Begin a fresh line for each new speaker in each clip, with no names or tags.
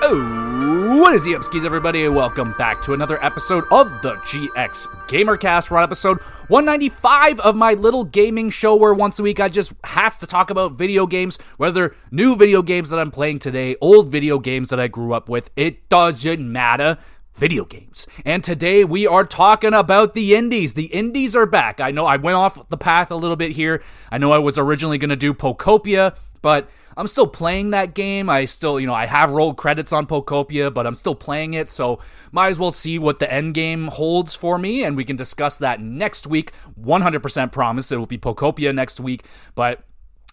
Oh, what is the upskis, everybody? Welcome back to another episode of the GxGamerCast. We're on episode 195 of my little gaming show where once a week I just has to talk about video games, whether new video games that I'm playing today, old video games that I grew up with, it doesn't matter. Video games. And today we are talking about the indies. The indies are back. I know I went off the path a little bit here. I know I was originally going to do Pokopia, but I'm still playing that game. I still, I have rolled credits on Pokopia, but I'm still playing it, so might as well see what the end game holds for me, and we can discuss that next week. 100% promise it will be Pokopia next week, but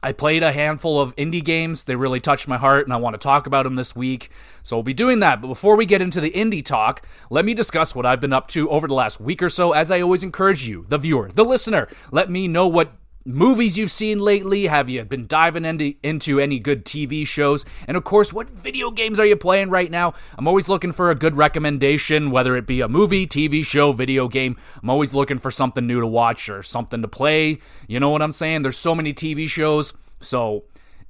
I played a handful of indie games. They really touched my heart, and I want to talk about them this week, so we'll be doing that. But before we get into the indie talk, let me discuss what I've been up to over the last week or so. As I always encourage you, the viewer, the listener, let me know what movies you've seen lately. Have you been diving into any good TV shows? And of course, what video games are you playing right now? I'm always looking for a good recommendation, whether it be a movie, TV show, video game. I'm always looking for something new to watch or something to play. You know what I'm saying? There's so many TV shows, so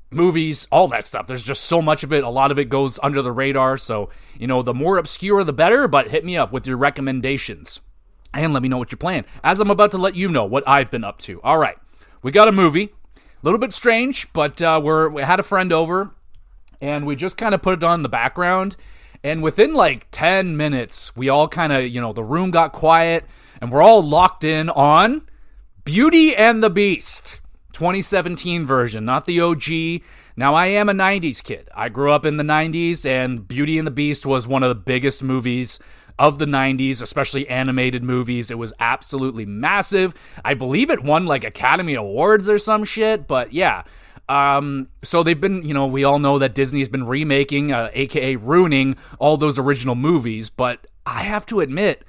movies, all that stuff. There's just so much of it. A lot of it goes under the radar. So, the more obscure, the better, but hit me up with your recommendations and let me know what you're playing, as I'm about to let you know what I've been up to. All right. We got a movie, a little bit strange, but we had a friend over, and we just kind of put it on in the background, and within like 10 minutes, we all kind of, the room got quiet, and we're all locked in on Beauty and the Beast, 2017 version, not the OG. Now, I am a 90s kid. I grew up in the 90s, and Beauty and the Beast was one of the biggest movies of the 90s, especially animated movies. It was absolutely massive. I believe it won like Academy Awards or some shit, but yeah. So they've been, we all know that Disney's been remaking, aka ruining all those original movies, but I have to admit,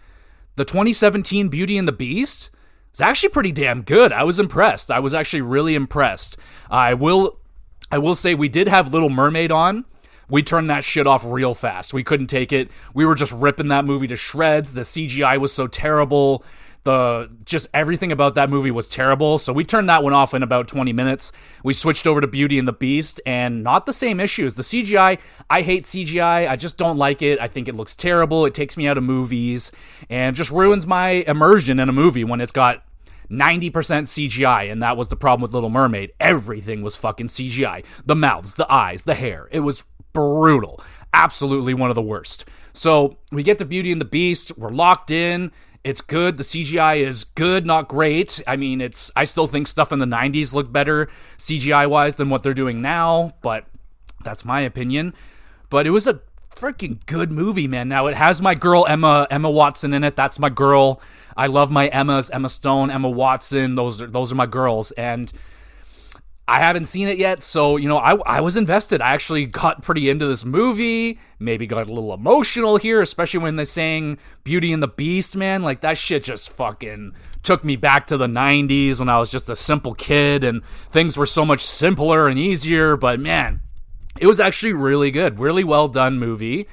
the 2017 Beauty and the Beast is actually pretty damn good. I was impressed. I was actually really impressed. I will say we did have Little Mermaid on. We turned that shit off real fast. We couldn't take it. We were just ripping that movie to shreds. The CGI was so terrible. Just everything about that movie was terrible. So we turned that one off in about 20 minutes. We switched over to Beauty and the Beast, and not the same issues. The CGI, I hate CGI. I just don't like it. I think it looks terrible. It takes me out of movies and just ruins my immersion in a movie when it's got 90% CGI, and that was the problem with Little Mermaid. Everything was fucking CGI. The mouths, the eyes, the hair. It was brutal. Absolutely one of the worst. So we get to Beauty and the Beast. We're locked in. It's good. The CGI is good, not great. I mean, I still think stuff in the 90s looked better CGI-wise than what they're doing now, but that's my opinion. But it was a freaking good movie, man. Now, it has my girl Emma Watson in it. That's my girl. I love my Emmas, Emma Stone, Emma Watson. Those are my girls, and I haven't seen it yet, so, I was invested. I actually got pretty into this movie, maybe got a little emotional here, especially when they sang Beauty and the Beast, man. Like, that shit just fucking took me back to the 90s when I was just a simple kid, and things were so much simpler and easier, but man, it was actually really good. Really well done movie.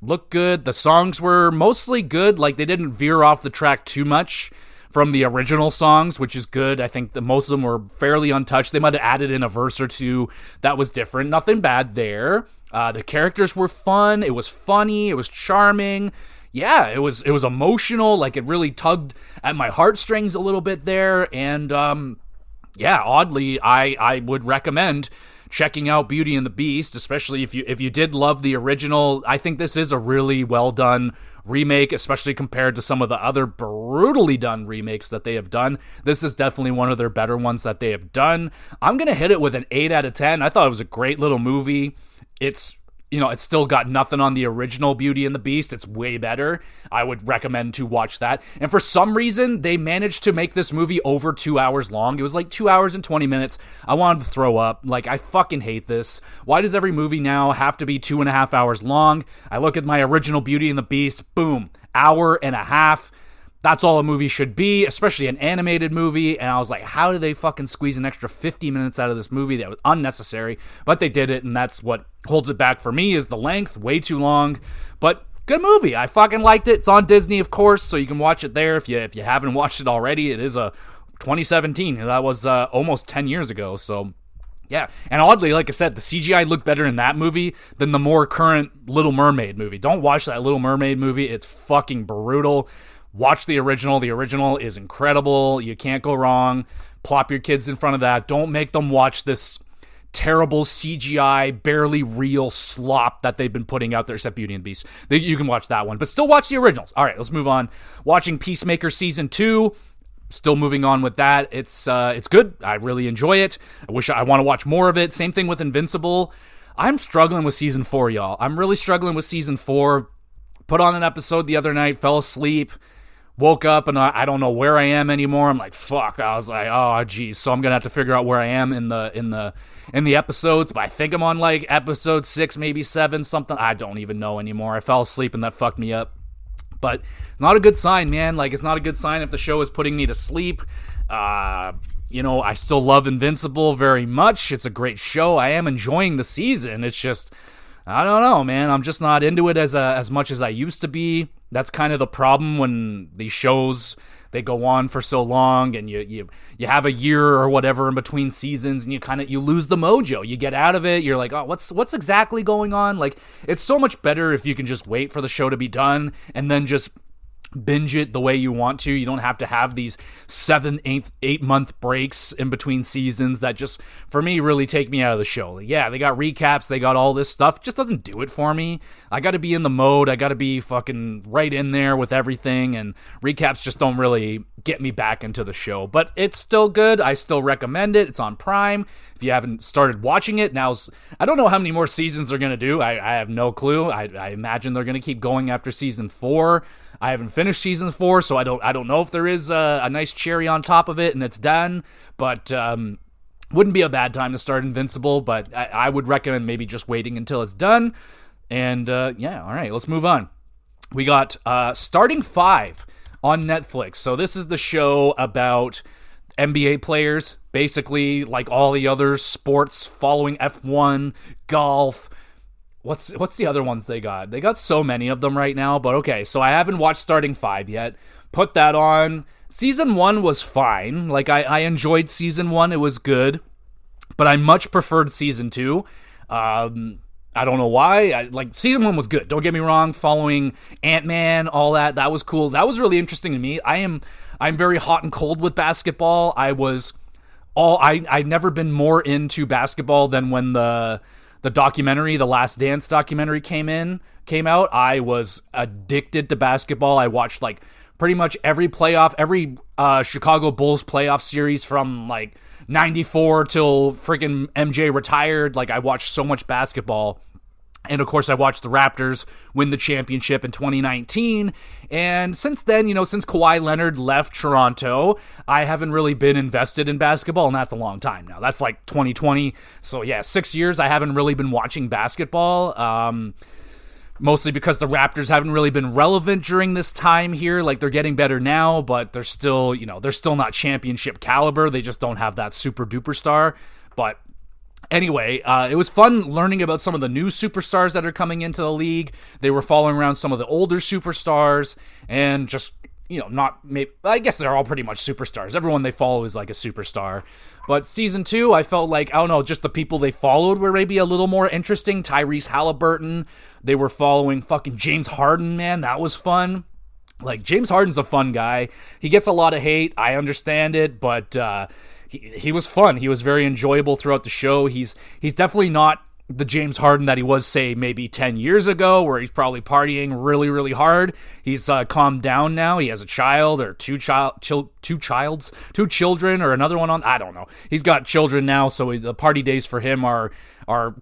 Looked good. The songs were mostly good, like, they didn't veer off the track too much from the original songs, which is good. I think that most of them were fairly untouched. They might have added in a verse or two that was different. Nothing bad there. The characters were fun. It was funny. It was charming. Yeah, it was emotional. Like, it really tugged at my heartstrings a little bit there. And oddly, I would recommend checking out Beauty and the Beast, especially if you did love the original. I think this is a really well done remake, especially compared to some of the other brutally done remakes that they have done. This is definitely one of their better ones that they have done. I'm gonna hit it with an 8 out of 10. I thought it was a great little movie. It's still got nothing on the original Beauty and the Beast. It's way better. I would recommend to watch that. And for some reason, they managed to make this movie over 2 hours long. It was like 2 hours and 20 minutes. I wanted to throw up. Like, I fucking hate this. Why does every movie now have to be 2.5 hours long? I look at my original Beauty and the Beast, boom, hour and a half. That's all a movie should be, especially an animated movie. And I was like, how did they fucking squeeze an extra 50 minutes out of this movie? That was unnecessary, but they did it, and that's what holds it back for me, is the length. Way too long, but good movie. I fucking liked it. It's on Disney, of course, so you can watch it there if you haven't watched it already. It is a 2017. That was almost 10 years ago, so Yeah, and oddly, like I said, the CGI looked better in that movie than the more current Little Mermaid movie. Don't watch that Little Mermaid movie. It's fucking brutal. Watch the original. The original is incredible. You can't go wrong. Plop your kids in front of that. Don't make them watch this terrible CGI, barely real slop that they've been putting out there, except Beauty and the Beast. You can watch that one, but still watch the originals. All right, let's move on. Watching Peacemaker Season 2. Still moving on with that. It's good. I really enjoy it. I want to watch more of it. Same thing with Invincible. I'm struggling with Season 4, y'all. I'm really struggling with Season 4. Put on an episode the other night, fell asleep, woke up, and I don't know where I am anymore. I'm like, fuck. I was like, oh, geez. So I'm going to have to figure out where I am in the episodes. But I think I'm on like episode 6, maybe 7, something. I don't even know anymore. I fell asleep, and that fucked me up. But not a good sign, man. Like, it's not a good sign if the show is putting me to sleep. I still love Invincible very much. It's a great show. I am enjoying the season. It's just, I don't know, man. I'm just not into it as much as I used to be. That's kind of the problem when these shows, they go on for so long, and you have a year or whatever in between seasons, and you lose the mojo. You get out of it. You're like, oh, what's exactly going on? Like, it's so much better if you can just wait for the show to be done and then just binge it the way you want to. You don't have to have these 7, 8 month breaks in between seasons that just, for me, really take me out of the show. Like, yeah, they got recaps, they got all this stuff. It just doesn't do it for me. I got to be in the mode. I got to be fucking right in there with everything, and recaps just don't really get me back into the show. But it's still good. I still recommend it. It's on Prime. If you haven't started watching it, I don't know how many more seasons they're going to do. I have no clue. I imagine they're going to keep going after season 4. I haven't finished season 4, so I don't know if there is a nice cherry on top of it and it's done, but wouldn't be a bad time to start Invincible, but I would recommend maybe just waiting until it's done. And yeah, all right, let's move on. We got Starting 5 on Netflix. So this is the show about NBA players, basically like all the other sports, following F1, golf. What's the other ones they got? They got so many of them right now, but okay, so I haven't watched Starting 5 yet. Put that on. Season 1 was fine. Like, I enjoyed Season 1. It was good, but I much preferred Season 2. I don't know why. Season 1 was good. Don't get me wrong. Following Ant-Man, all that was cool. That was really interesting to me. I'm very hot and cold with basketball. I've never been more into basketball than when the documentary, the Last Dance documentary came out. I was addicted to basketball. I watched like pretty much every Chicago Bulls playoff series from like 94 till freaking MJ retired. Like, I watched so much basketball. And of course, I watched the Raptors win the championship in 2019. And since then, since Kawhi Leonard left Toronto, I haven't really been invested in basketball. And that's a long time now. That's like 2020. So yeah, 6 years I haven't really been watching basketball. Mostly because the Raptors haven't really been relevant during this time here. Like, they're getting better now, but they're still not championship caliber. They just don't have that super duper star. But anyway, it was fun learning about some of the new superstars that are coming into the league. They were following around some of the older superstars, and just, I guess they're all pretty much superstars. Everyone they follow is like a superstar. But season 2, I felt like, I don't know, just the people they followed were maybe a little more interesting. Tyrese Halliburton. They were following fucking James Harden, man. That was fun. Like, James Harden's a fun guy. He gets a lot of hate. I understand it, but he was fun. He was very enjoyable throughout the show. He's definitely not the James Harden that he was, say, maybe 10 years ago, where he's probably partying really, really hard. He's calmed down now. He has a child, or two children, or another one on. I don't know. He's got children now, so the party days for him are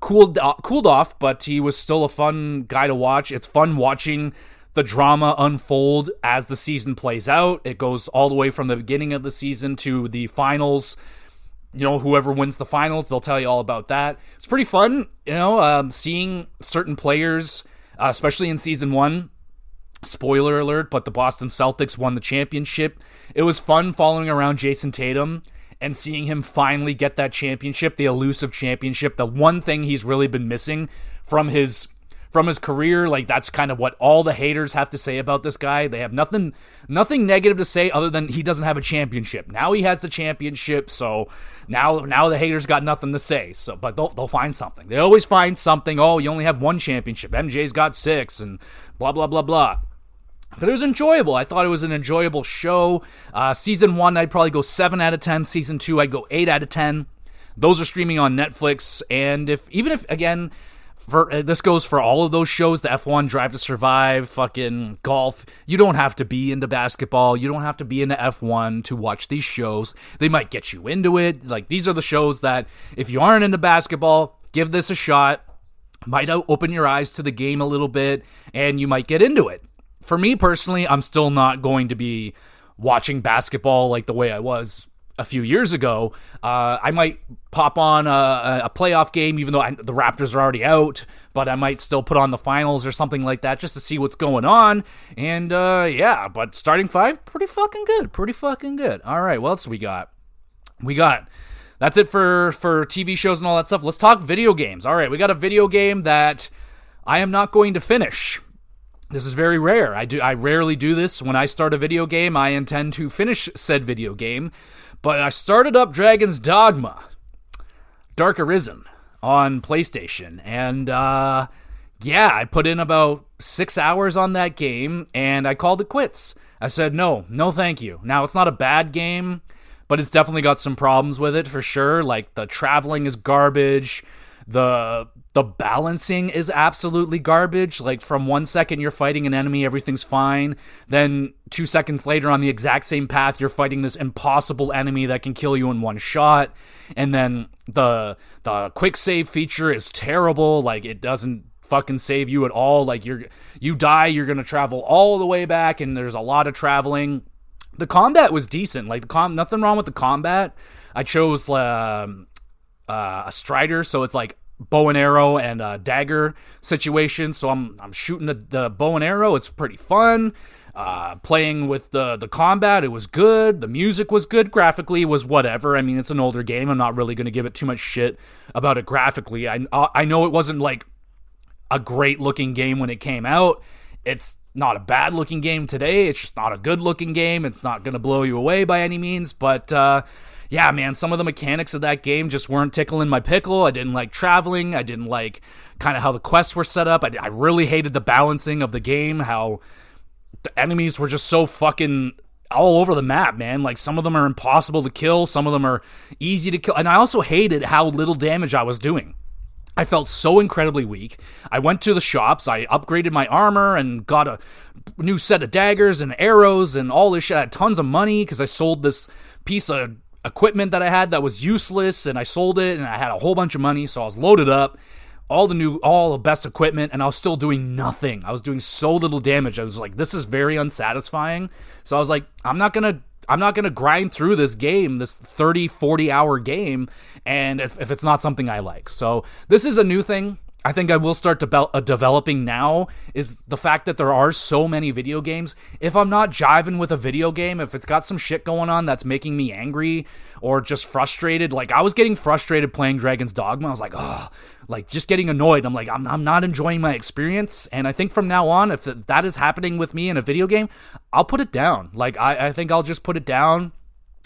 cooled off. But he was still a fun guy to watch. It's fun watching the drama unfold as the season plays out. It goes all the way from the beginning of the season to the finals. Whoever wins the finals, they'll tell you all about that. It's pretty fun, seeing certain players, especially in season 1. Spoiler alert, but the Boston Celtics won the championship. It was fun following around Jason Tatum and seeing him finally get that championship, the elusive championship, the one thing he's really been missing from his from his career, like that's kind of what all the haters have to say about this guy. They have nothing negative to say other than he doesn't have a championship. Now he has the championship, so now the haters got nothing to say. So, but they'll find something. They always find something. Oh, you only have one championship. MJ's got 6, and blah blah blah blah. But it was enjoyable. I thought it was an enjoyable show. Season 1, I'd probably go 7 out of 10. Season 2, I'd go 8 out of 10. Those are streaming on Netflix, and if again. This goes for all of those shows, the F1, Drive to Survive, fucking golf. You don't have to be into basketball. You don't have to be into F1 to watch these shows. They might get you into it. Like, these are the shows that, if you aren't into basketball, give this a shot. Might open your eyes to the game a little bit, and you might get into it. For me personally, I'm still not going to be watching basketball like the way I was a few years ago. I might pop on a playoff game, even though the Raptors are already out, but I might still put on the finals or something like that just to see what's going on. And yeah, but starting 5, pretty fucking good. All right, what else we got? That's it for TV shows and all that stuff. Let's talk video games. All right, we got a video game that I am not going to finish. This is very rare. I rarely do this. When I start a video game, I intend to finish said video game. But I started up Dragon's Dogma, Dark Arisen, on PlayStation. And, yeah, I put in about 6 hours on that game, and I called it quits. I said, no thank you. Now, it's not a bad game, but it's definitely got some problems with it, for sure. Like, the traveling is garbage. The balancing is absolutely garbage. Like, from 1 second you're fighting an enemy, everything's fine. Then 2 seconds later on the exact same path, you're fighting this impossible enemy that can kill you in one shot. And then the quick save feature is terrible. Like, it doesn't fucking save you at all. Like, you die, you're gonna travel all the way back, and there's a lot of traveling. The combat was decent. Like, nothing wrong with the combat. I chose a Strider, so it's like bow and arrow and a dagger situation. So I'm shooting the bow and arrow. It's pretty fun. Playing with the combat, it was good. The music was good. Graphically, it was whatever. I mean, it's an older game. I'm not really going to give it too much shit about it graphically. I know it wasn't like a great looking game when it came out. It's not a bad looking game today. It's just not a good looking game. It's not going to blow you away by any means, but yeah, man, some of the mechanics of that game just weren't tickling my pickle. I didn't like traveling. I didn't like kind of how the quests were set up. I really hated the balancing of the game, how the enemies were just so fucking all over the map, man. Like, some of them are impossible to kill. Some of them are easy to kill. And I also hated how little damage I was doing. I felt so incredibly weak. I went to the shops, I upgraded my armor and got a new set of daggers and arrows and all this shit. I had tons of money because I sold this piece of equipment that I had that was useless, and I sold it, and I had a whole bunch of money, so I was loaded up, all the best equipment, and I was still doing nothing. I was doing so little damage. I was like, this is very unsatisfying. So I was like, I'm not gonna grind through this game, this 30-40 hour game, and if it's not something I like. So this is a new thing I think I will start developing now, is the fact that there are so many video games. If I'm not jiving with a video game, if it's got some shit going on that's making me angry or just frustrated, like I was getting frustrated playing Dragon's Dogma. I was like, oh, like just getting annoyed. I'm like, I'm not enjoying my experience. And I think from now on, if that is happening with me in a video game, I'll put it down. Like, I think I'll just put it down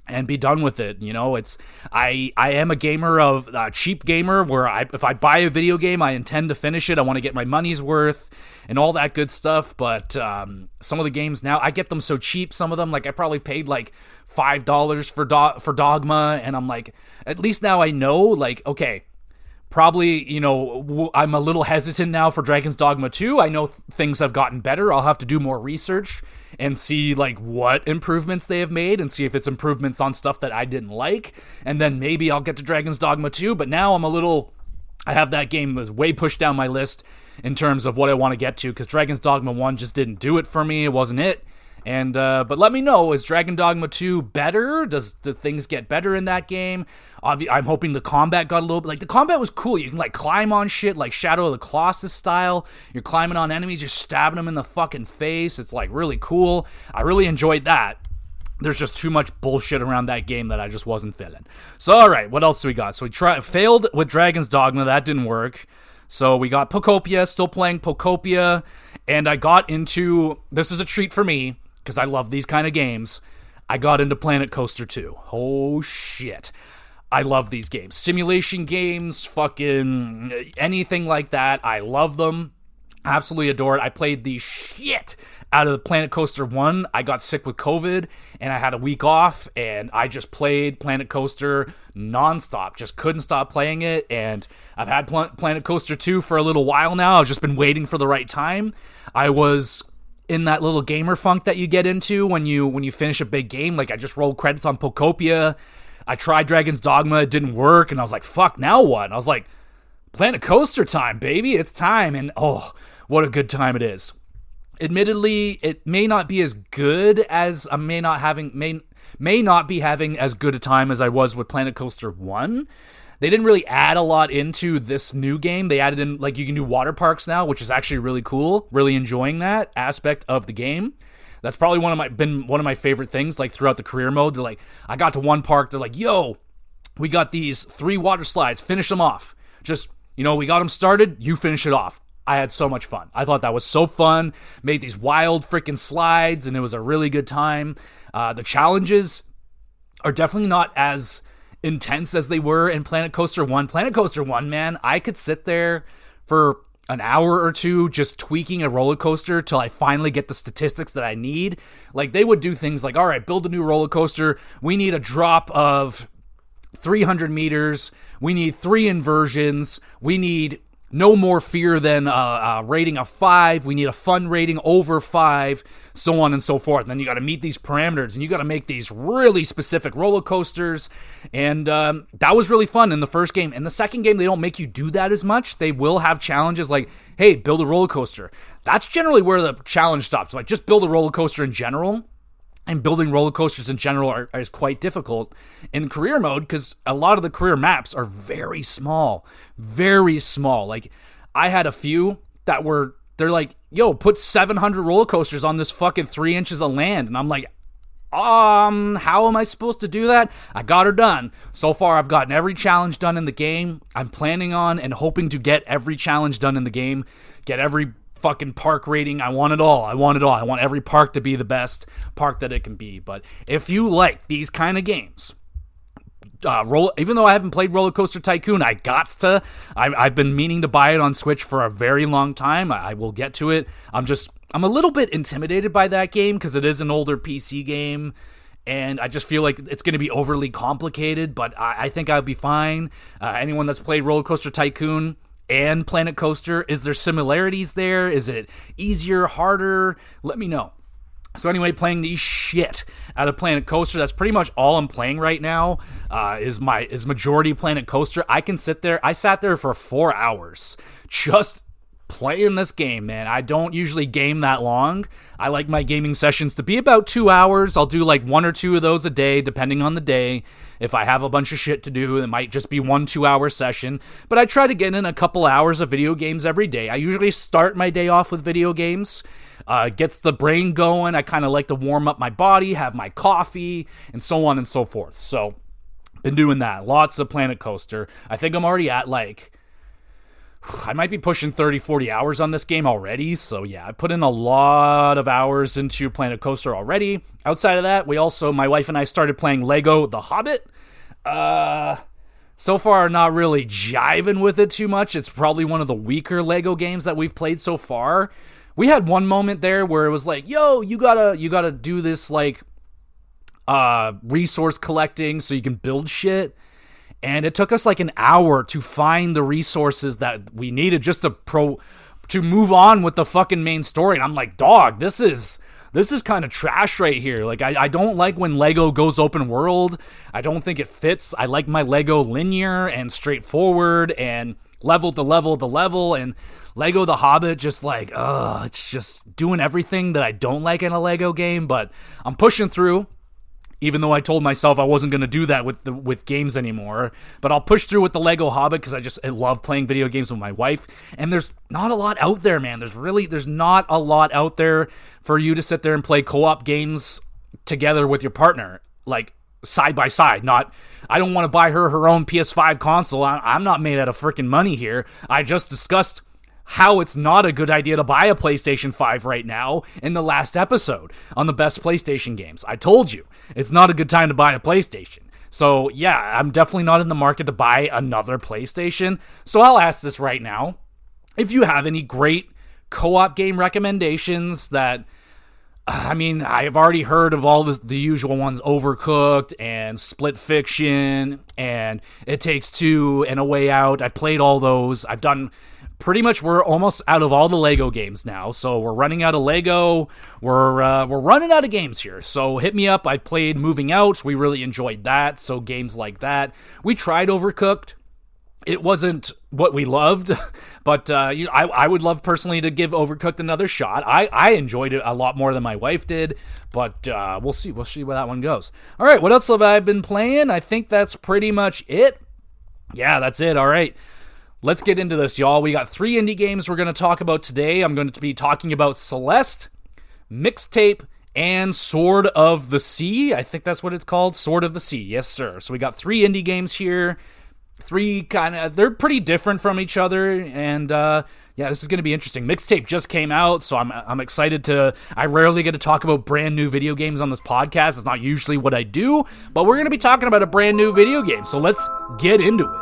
and be done with it. You know, it's I am a gamer of cheap gamer where if I buy a video game, I intend to finish it. I want to get my money's worth and all that good stuff. But some of the games now, I get them so cheap. Some of them, like I probably paid like $5 for Dogma, and I'm like, at least now I know, like, okay, probably, you know, I'm a little hesitant now for Dragon's Dogma 2. I know things have gotten better. I'll have to do more research and see like what improvements they have made and see if it's improvements on stuff that I didn't like. And then maybe I'll get to Dragon's Dogma 2. But now I have that game was way pushed down my list in terms of what I want to get to, because Dragon's Dogma 1 just didn't do it for me. It wasn't it. And but let me know, is Dragon Dogma 2 better? Do things get better in that game? I'm hoping the combat got a little bit, like the combat was cool. You can like climb on shit like Shadow of the Colossus style. You're climbing on enemies, you're stabbing them in the fucking face. It's like really cool. I really enjoyed that. There's just too much bullshit around that game that I just wasn't feeling. So all right, what else do we got? So we failed with Dragon's Dogma, that didn't work. So we got Pocopia, still playing Pocopia, and I got into, this is a treat for me, because I love these kind of games, I got into Planet Coaster 2. Oh shit. I love these games. Simulation games, fucking anything like that, I love them. Absolutely adore it. I played the shit out of the Planet Coaster 1. I got sick with COVID, and I had a week off, and I just played Planet Coaster nonstop. Just couldn't stop playing it, and I've had Planet Coaster 2 for a little while now. I've just been waiting for the right time. I was in that little gamer funk that you get into when you finish a big game. Like, I just rolled credits on Pocopia. I tried Dragon's Dogma. It didn't work, and I was like, fuck, now what? And I was like, Planet Coaster time, baby. It's time, and oh, what a good time it is. Admittedly, it may not be as good as I may not be having as good a time as I was with Planet Coaster 1. They didn't really add a lot into this new game. They added in, like, you can do water parks now, which is actually really cool. Really enjoying that aspect of the game. That's probably been one of my favorite things, like, throughout the career mode. They're like, I got to one park, they're like, yo, we got these 3 water slides, finish them off. Just, we got them started, you finish it off. I had so much fun. I thought that was so fun. Made these wild freaking slides, and it was a really good time. The challenges are definitely not as intense as they were in Planet Coaster 1. Planet Coaster 1, man, I could sit there for an hour or two just tweaking a roller coaster till I finally get the statistics that I need. Like, they would do things like, all right, build a new roller coaster. We need a drop of 300 meters. We need 3 inversions. We need no more fear than a rating of 5. We need a fun rating over 5, so on and so forth. And then you got to meet these parameters, and you got to make these really specific roller coasters. And that was really fun in the first game. In the second game, they don't make you do that as much. They will have challenges like, hey, build a roller coaster. That's generally where the challenge stops. Like, just build a roller coaster in general. And building roller coasters in general is quite difficult in career mode because a lot of the career maps are very small. Very small. Like, I had a few that they're like, yo, put 700 roller coasters on this fucking 3 inches of land. And I'm like, how am I supposed to do that? I got her done. So far, I've gotten every challenge done in the game. I'm planning on and hoping to get every challenge done in the game. Get every fucking park rating. I want it all. I want every park to be the best park that it can be. But if you like these kind of games, even though I haven't played Roller Coaster Tycoon, I've been meaning to buy it on Switch for a very long time. I will get to it. I'm a little bit intimidated by that game because it is an older PC game, and I just feel like it's going to be overly complicated, but I think I'll be fine. Anyone that's played Roller Coaster Tycoon and Planet Coaster, is there similarities there? Is it easier, harder? Let me know. So anyway, playing the shit out of Planet Coaster. That's pretty much all I'm playing right now. Is majority Planet Coaster. I sat there for 4 hours just playing this game, man. I don't usually game that long. I like my gaming sessions to be about 2 hours. I'll do like 1 or 2 of those a day, depending on the day. If I have a bunch of shit to do, it might just be 1 2-hour session. But I try to get in a couple hours of video games every day. I usually start my day off with video games. Gets the brain going. I kind of like to warm up my body, have my coffee, and so on and so forth. So, been doing that. Lots of Planet Coaster. I think I'm already at I might be pushing 30, 40 hours on this game already. So yeah, I put in a lot of hours into Planet Coaster already. Outside of that, my wife and I started playing Lego The Hobbit. So far, not really jiving with it too much. It's probably one of the weaker Lego games that we've played so far. We had one moment there where it was like, yo, you gotta do this resource collecting so you can build shit. And it took us like an hour to find the resources that we needed just to move on with the fucking main story. And I'm like, dog, this is kind of trash right here. Like, I don't like when Lego goes open world. I don't think it fits. I like my Lego linear and straightforward and level to level to level. And Lego The Hobbit just it's just doing everything that I don't like in a Lego game. But I'm pushing through. Even though I told myself I wasn't going to do that with games anymore. But I'll push through with the Lego Hobbit because I love playing video games with my wife. And there's not a lot out there, man. There's not a lot out there for you to sit there and play co-op games together with your partner. Like, side by side. Not, I don't want to buy her own PS5 console. I'm not made out of freaking money here. I just discussed how it's not a good idea to buy a PlayStation 5 right now in the last episode on the best PlayStation games. I told you, it's not a good time to buy a PlayStation. So yeah, I'm definitely not in the market to buy another PlayStation. So I'll ask this right now. If you have any great co-op game recommendations that, I've already heard of all the usual ones, Overcooked and Split Fiction and It Takes Two and A Way Out. I've played all those. I've done pretty much, we're almost out of all the Lego games now, so we're running out of Lego. We're running out of games here, so hit me up. I played Moving Out. We really enjoyed that, so games like that. We tried Overcooked. It wasn't what we loved, but I would love personally to give Overcooked another shot. I enjoyed it a lot more than my wife did, but we'll see where that one goes. All right, what else have I been playing? I think that's pretty much it. Yeah, that's it. All right. Let's get into this, y'all. We got 3 indie games we're going to talk about today. I'm going to be talking about Celeste, Mixtape, and Sword of the Sea. I think that's what it's called. Sword of the Sea. Yes, sir. So we got 3 indie games here. 3 they're pretty different from each other. And this is going to be interesting. Mixtape just came out, so I'm excited I rarely get to talk about brand new video games on this podcast. It's not usually what I do, but we're going to be talking about a brand new video game. So let's get into it.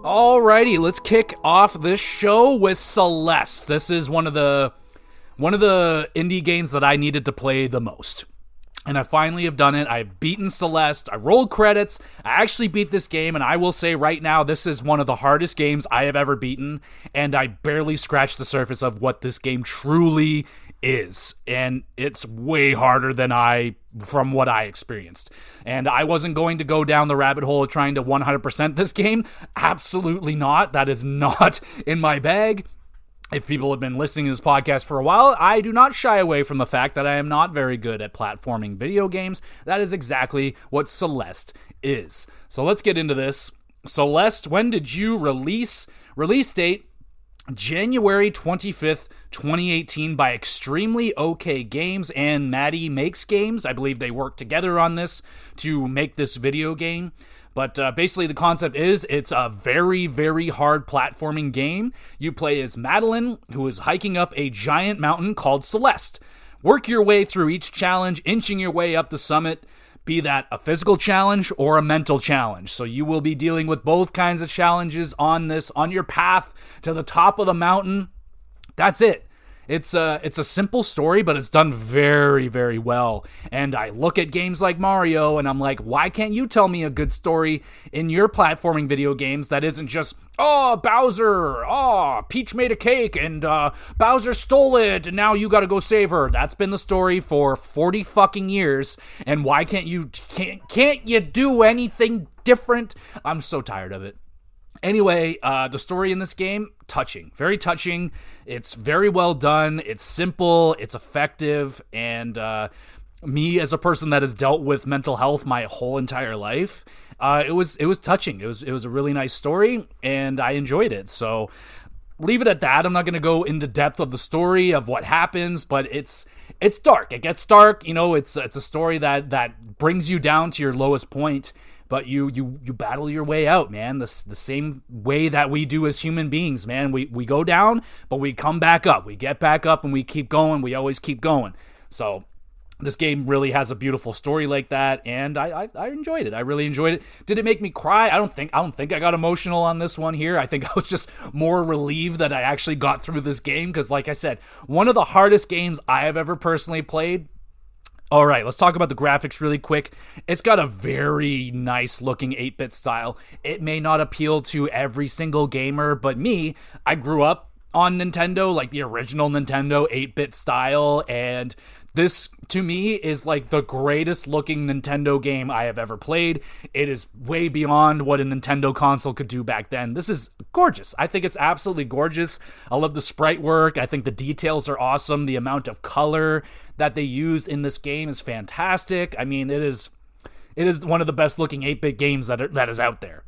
Alrighty, let's kick off this show with Celeste. This is one of the indie games that I needed to play the most. And I finally have done it. I've beaten Celeste. I rolled credits. I actually beat this game, and I will say right now, this is one of the hardest games I have ever beaten, and I barely scratched the surface of what this game truly is. And it's way harder from what I experienced. And I wasn't going to go down the rabbit hole of trying to 100% this game. Absolutely not. That is not in my bag. If people have been listening to this podcast for a while, I do not shy away from the fact that I am not very good at platforming video games. That is exactly what Celeste is. So let's get into this. Celeste, when did you release? Release date, January 25th, 2018 by Extremely OK Games and Maddie Makes Games. I believe they worked together on this to make this video game. But basically the concept is it's a very, very hard platforming game. You play as Madeline, who is hiking up a giant mountain called Celeste. Work your way through each challenge, inching your way up the summit, be that a physical challenge or a mental challenge. So you will be dealing with both kinds of challenges on your path to the top of the mountain. That's it. It's a simple story, but it's done very, very well. And I look at games like Mario, and I'm like, why can't you tell me a good story in your platforming video games that isn't just, Bowser, Peach made a cake, and Bowser stole it, and now you gotta go save her. That's been the story for 40 fucking years, and why can't you do anything different? I'm so tired of it. Anyway, the story in this game, touching. Very touching. It's very well done. It's simple. It's effective. And me, as a person that has dealt with mental health my whole entire life, it was touching. It was a really nice story, and I enjoyed it. So leave it at that. I'm not going to go into depth of the story of what happens, but it's dark. It gets dark. It's a story that brings you down to your lowest point. But you battle your way out, man. The same way that we do as human beings, man. We go down, but we come back up. We get back up and we keep going. We always keep going. So this game really has a beautiful story like that, and I enjoyed it. I really enjoyed it. Did it make me cry? I don't think I got emotional on this one here. I think I was just more relieved that I actually got through this game, because like I said, one of the hardest games I have ever personally played. All right, let's talk about the graphics really quick. It's got a very nice looking 8-bit style. It may not appeal to every single gamer, but me, I grew up on Nintendo, like the original Nintendo 8-bit style, and This, to me, is like the greatest looking Nintendo game I have ever played. It is way beyond what a Nintendo console could do back then. This is gorgeous. I think it's absolutely gorgeous. I love the sprite work. I think the details are awesome. The amount of color that they use in this game is fantastic. I mean, it is one of the best looking 8-bit games that is out there.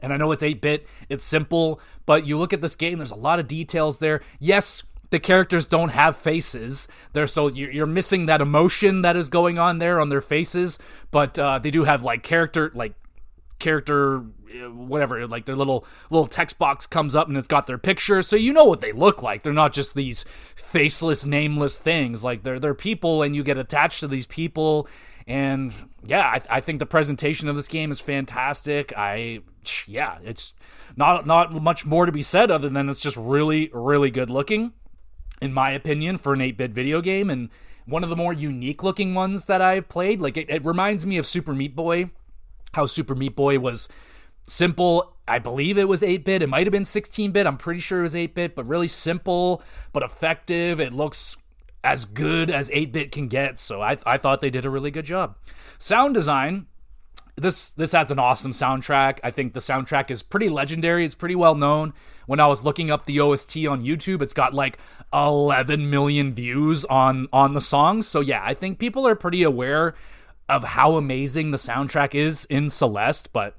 And I know it's 8-bit, it's simple, but you look at this game, there's a lot of details there. Yes, the characters don't have faces. So you're missing that emotion that is going on there on their faces, but they do have like character whatever, like their little text box comes up and it's got their picture, so you know what they look like. They're not just these faceless, nameless things. Like they're people, and you get attached to these people. And yeah, I think the presentation of this game is fantastic. It's not much more to be said other than it's just really, really good looking, in my opinion, for an 8-bit video game, and one of the more unique looking ones that I've played. Like it reminds me of Super Meat Boy, how Super Meat Boy was simple. I believe it was 8-bit. It might have been 16-bit. I'm pretty sure it was 8-bit, but really simple, but effective. It looks as good as 8-bit can get, so I thought they did a really good job. Sound design, this has an awesome soundtrack. I think the soundtrack is pretty legendary. It's pretty well known. When I was looking up the OST on YouTube, it's got like 11 million views on the songs. So yeah, I think people are pretty aware of how amazing the soundtrack is in Celeste. But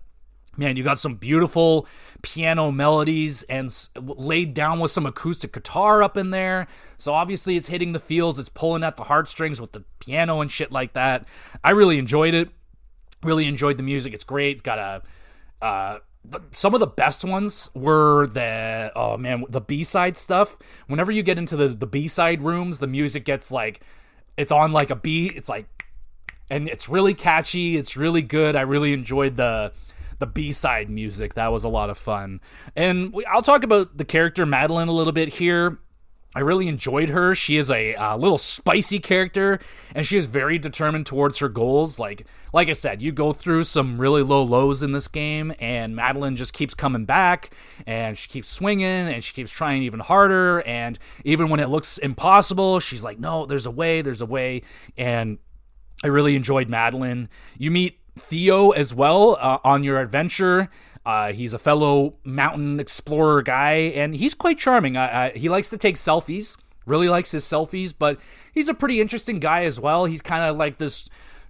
man, you got some beautiful piano melodies and laid down with some acoustic guitar up in there. So obviously it's hitting the feels. It's pulling at the heartstrings with the piano and shit like that. I really enjoyed it. Really enjoyed the music. It's great. It's got some of the best ones were the B-side stuff. Whenever you get into the B-side rooms, the music gets like, it's on like a beat. It's like, and it's really catchy. It's really good. I really enjoyed the B-side music. That was a lot of fun. And I'll talk about the character Madeline a little bit here. I really enjoyed her. She is a little spicy character, and she is very determined towards her goals. Like I said, you go through some really low lows in this game, and Madeline just keeps coming back, and she keeps swinging, and she keeps trying even harder, and even when it looks impossible, she's like, no, there's a way, and I really enjoyed Madeline. You meet Theo as well on your adventure. He's a fellow mountain explorer guy, and he's quite charming. He likes to take selfies, really likes his selfies, but he's a pretty interesting guy as well. He's kind of like this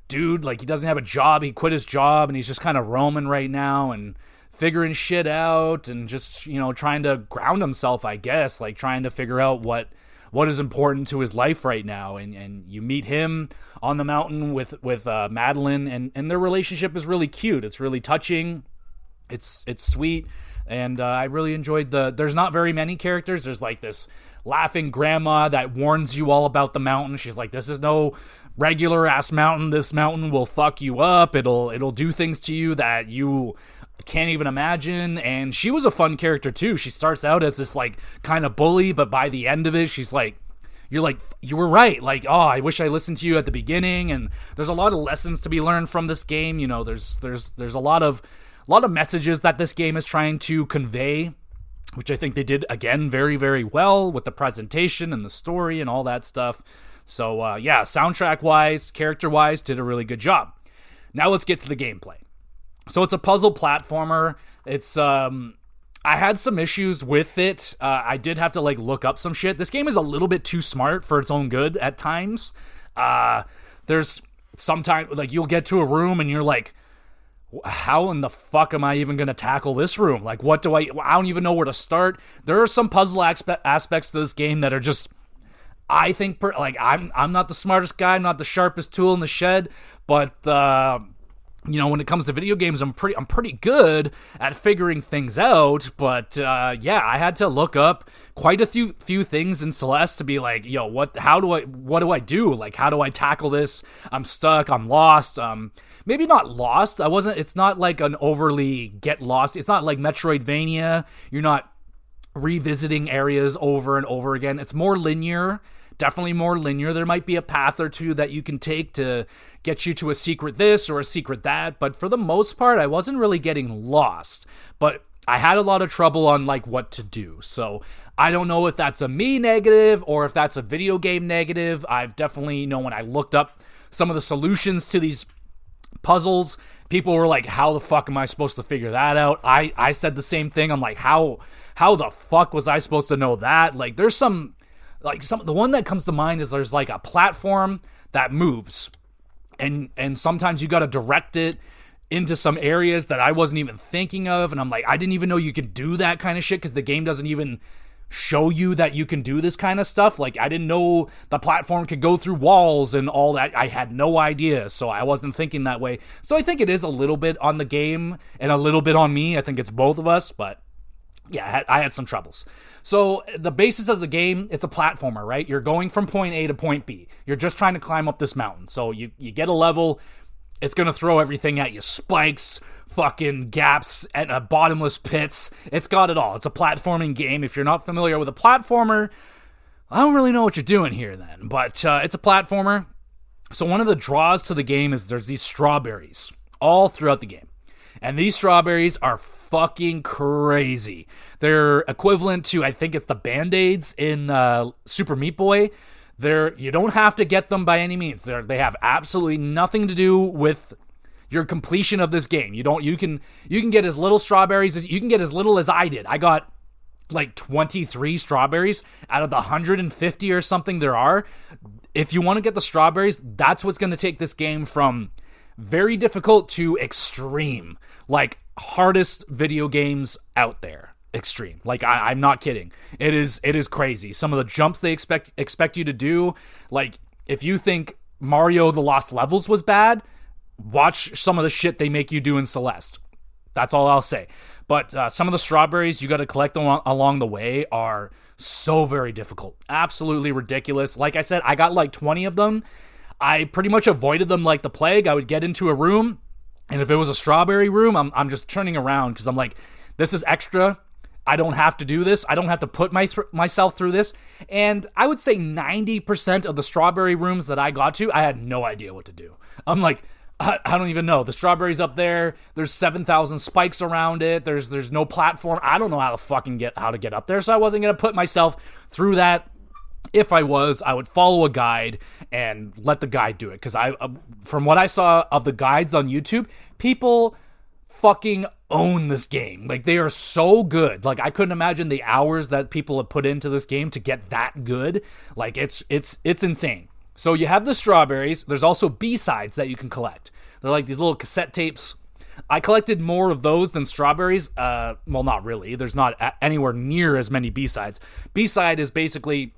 dude, like he doesn't have a job. He quit his job, and he's just kind of roaming right now and figuring shit out and just, trying to ground himself, I guess, like trying to figure out what is important to his life right now. And you meet him on the mountain with Madeline, and their relationship is really cute. It's really touching. It's sweet, and I really enjoyed there's not very many characters. There's like this laughing grandma that warns you all about the mountain. She's like, this is no regular ass mountain. This mountain will fuck you up. It'll do things to you that you can't even imagine. And she was a fun character too. She starts out as this like kind of bully, but by the end of it, she's like, you're like, you were right. Like, oh, I wish I listened to you at the beginning. And there's a lot of lessons to be learned from this game. There's a lot of messages that this game is trying to convey, which I think they did, again, very, very well with the presentation and the story and all that stuff. So, soundtrack-wise, character-wise, did a really good job. Now let's get to the gameplay. So it's a puzzle platformer. It's, I had some issues with it. I did have to, look up some shit. This game is a little bit too smart for its own good at times. There's sometimes, you'll get to a room and you're like, how in the fuck am I even going to tackle this room? Like, I don't even know where to start. There are some puzzle aspects to this game that are just, I think, I'm not the smartest guy, I'm not the sharpest tool in the shed, but, when it comes to video games, I'm pretty good at figuring things out. But I had to look up quite a few things in Celeste to be like, what do I do? Like, how do I tackle this? I'm stuck. I'm lost. Maybe not lost. It's not like an overly get lost. It's not like Metroidvania. You're not revisiting areas over and over again. It's more linear. Definitely more linear. There might be a path or two that you can take to get you to a secret this or a secret that, but for the most part, I wasn't really getting lost. But I had a lot of trouble on like what to do. So I don't know if that's a me negative or if that's a video game negative. I've definitely, when I looked up some of the solutions to these puzzles, people were like, how the fuck am I supposed to figure that out? I said the same thing. I'm like, how the fuck was I supposed to know that? Like, there's the one that comes to mind is there's like a platform that moves, and sometimes you got to direct it into some areas that I wasn't even thinking of, and I'm like, I didn't even know you could do that kind of shit, because the game doesn't even show you that you can do this kind of stuff. Like, I didn't know the platform could go through walls and all that. I had no idea, so I wasn't thinking that way. So I think it is a little bit on the game and a little bit on me. I think it's both of us, but yeah, I had some troubles. So the basis of the game, it's a platformer, right? You're going from point A to point B. You're just trying to climb up this mountain. So you get a level, it's going to throw everything at you. Spikes, fucking gaps, and bottomless pits. It's got it all. It's a platforming game. If you're not familiar with a platformer, I don't really know what you're doing here then. But it's a platformer. So one of the draws to the game is there's these strawberries all throughout the game. And these strawberries are fucking crazy. They're equivalent to, I think it's the Band-Aids in Super Meat Boy. You don't have to get them by any means. They have absolutely nothing to do with your completion of this game. You can get as little strawberries as you can get, as little as I did. I got like 23 strawberries out of the 150 or something there are. If you want to get the strawberries, that's what's going to take this game from very difficult to extreme. Like, hardest video games out there. Extreme. Like, I'm not kidding. It is crazy. Some of the jumps they expect you to do, like, if you think Mario The Lost Levels was bad, watch some of the shit they make you do in Celeste. That's all I'll say. But some of the strawberries you got to collect along the way are so very difficult. Absolutely ridiculous. Like I said, I got like 20 of them. I pretty much avoided them like the plague. I would get into a room, and if it was a strawberry room, I'm just turning around, because I'm like, this is extra. I don't have to do this. I don't have to put myself through this. And I would say 90% of the strawberry rooms that I got to, I had no idea what to do. I'm like, I don't even know. The strawberry's up there. There's 7,000 spikes around it. There's no platform. I don't know how to get up there. So I wasn't going to put myself through that. If I was, I would follow a guide and let the guide do it. Because from what I saw of the guides on YouTube, people fucking own this game. Like, they are so good. Like, I couldn't imagine the hours that people have put into this game to get that good. Like, it's insane. So you have the strawberries. There's also B-sides that you can collect. They're like these little cassette tapes. I collected more of those than strawberries. Well, not really. There's not anywhere near as many B-sides. B-side is basically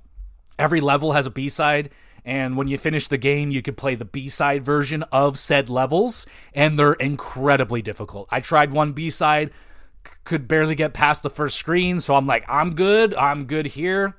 every level has a B-side, and when you finish the game, you can play the B-side version of said levels, and they're incredibly difficult. I tried one B-side, could barely get past the first screen, so I'm like, I'm good here.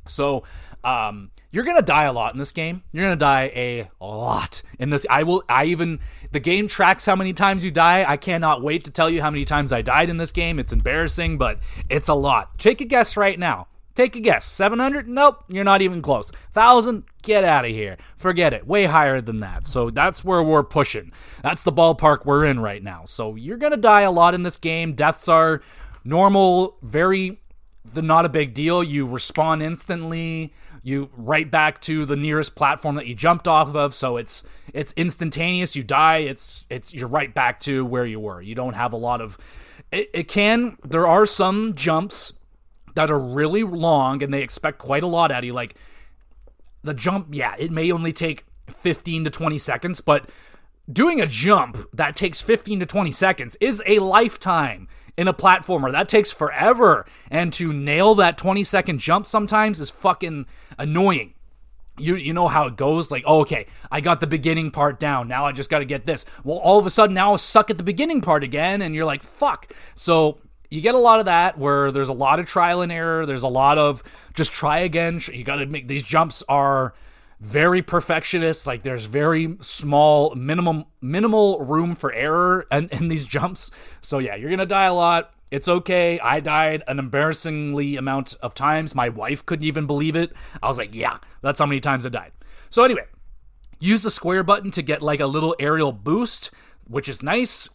So, you're gonna die a lot in this game. You're gonna die a lot in this. The game tracks how many times you die. I cannot wait to tell you how many times I died in this game. It's embarrassing, but it's a lot. Take a guess right now. Take a guess. 700? Nope, you're not even close. 1,000? Get out of here. Forget it. Way higher than that. So that's where we're pushing. That's the ballpark we're in right now. So you're going to die a lot in this game. Deaths are normal, not a big deal. You respawn instantly. You right back to the nearest platform that you jumped off of. So it's instantaneous. You die. You're right back to where you were. You don't have a lot of... There are some jumps that are really long, and they expect quite a lot out of you. Like, the jump, yeah, it may only take 15 to 20 seconds, but doing a jump that takes 15 to 20 seconds is a lifetime in a platformer. That takes forever, and to nail that 20-second jump sometimes is fucking annoying. You know how it goes, like, oh, okay, I got the beginning part down, now I just gotta get this. Well, all of a sudden, now I suck at the beginning part again, and you're like, fuck. So you get a lot of that where there's a lot of trial and error. There's a lot of just try again. You got to make these jumps are very perfectionist. Like, there's very small, minimal room for error in these jumps. So yeah, you're going to die a lot. It's okay. I died an embarrassingly amount of times. My wife couldn't even believe it. I was like, yeah, that's how many times I died. So anyway, use the square button to get like a little aerial boost, which is nice.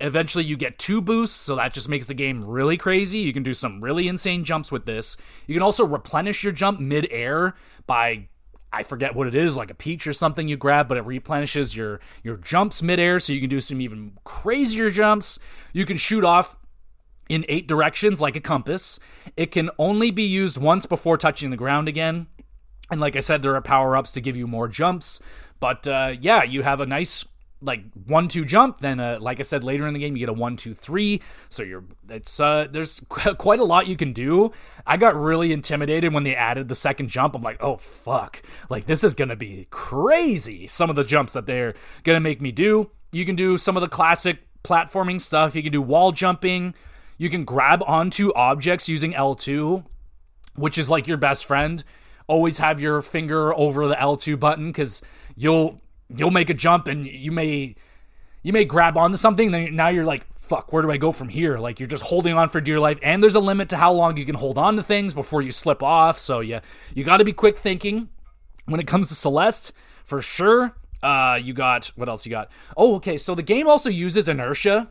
Eventually you get 2 boosts, so that just makes the game really crazy. You can do some really insane jumps with this. You can also replenish your jump mid-air by, I forget what it is, like a peach or something you grab, but it replenishes your jumps mid-air, so you can do some even crazier jumps. You can shoot off in 8 directions like a compass. It can only be used once before touching the ground again. And like I said, there are power-ups to give you more jumps. But yeah, you have a nice 1-2 jump, then like I said, later in the game you get a 1-2-3, so there's quite a lot you can do. I got really intimidated when they added the second jump. I'm like, oh fuck, like this is gonna be crazy, some of the jumps that they're gonna make me do. You can do some of the classic platforming stuff. You can do wall jumping. You can grab onto objects using L2, which is like your best friend. Always have your finger over the L2 button, because you'll make a jump and you may grab onto something, then now you're like, fuck, where do I go from here? Like, you're just holding on for dear life, and there's a limit to how long you can hold on to things before you slip off. So yeah, you got to be quick thinking when it comes to Celeste, for sure. You got, what else you got? Oh, okay, so the game also uses inertia.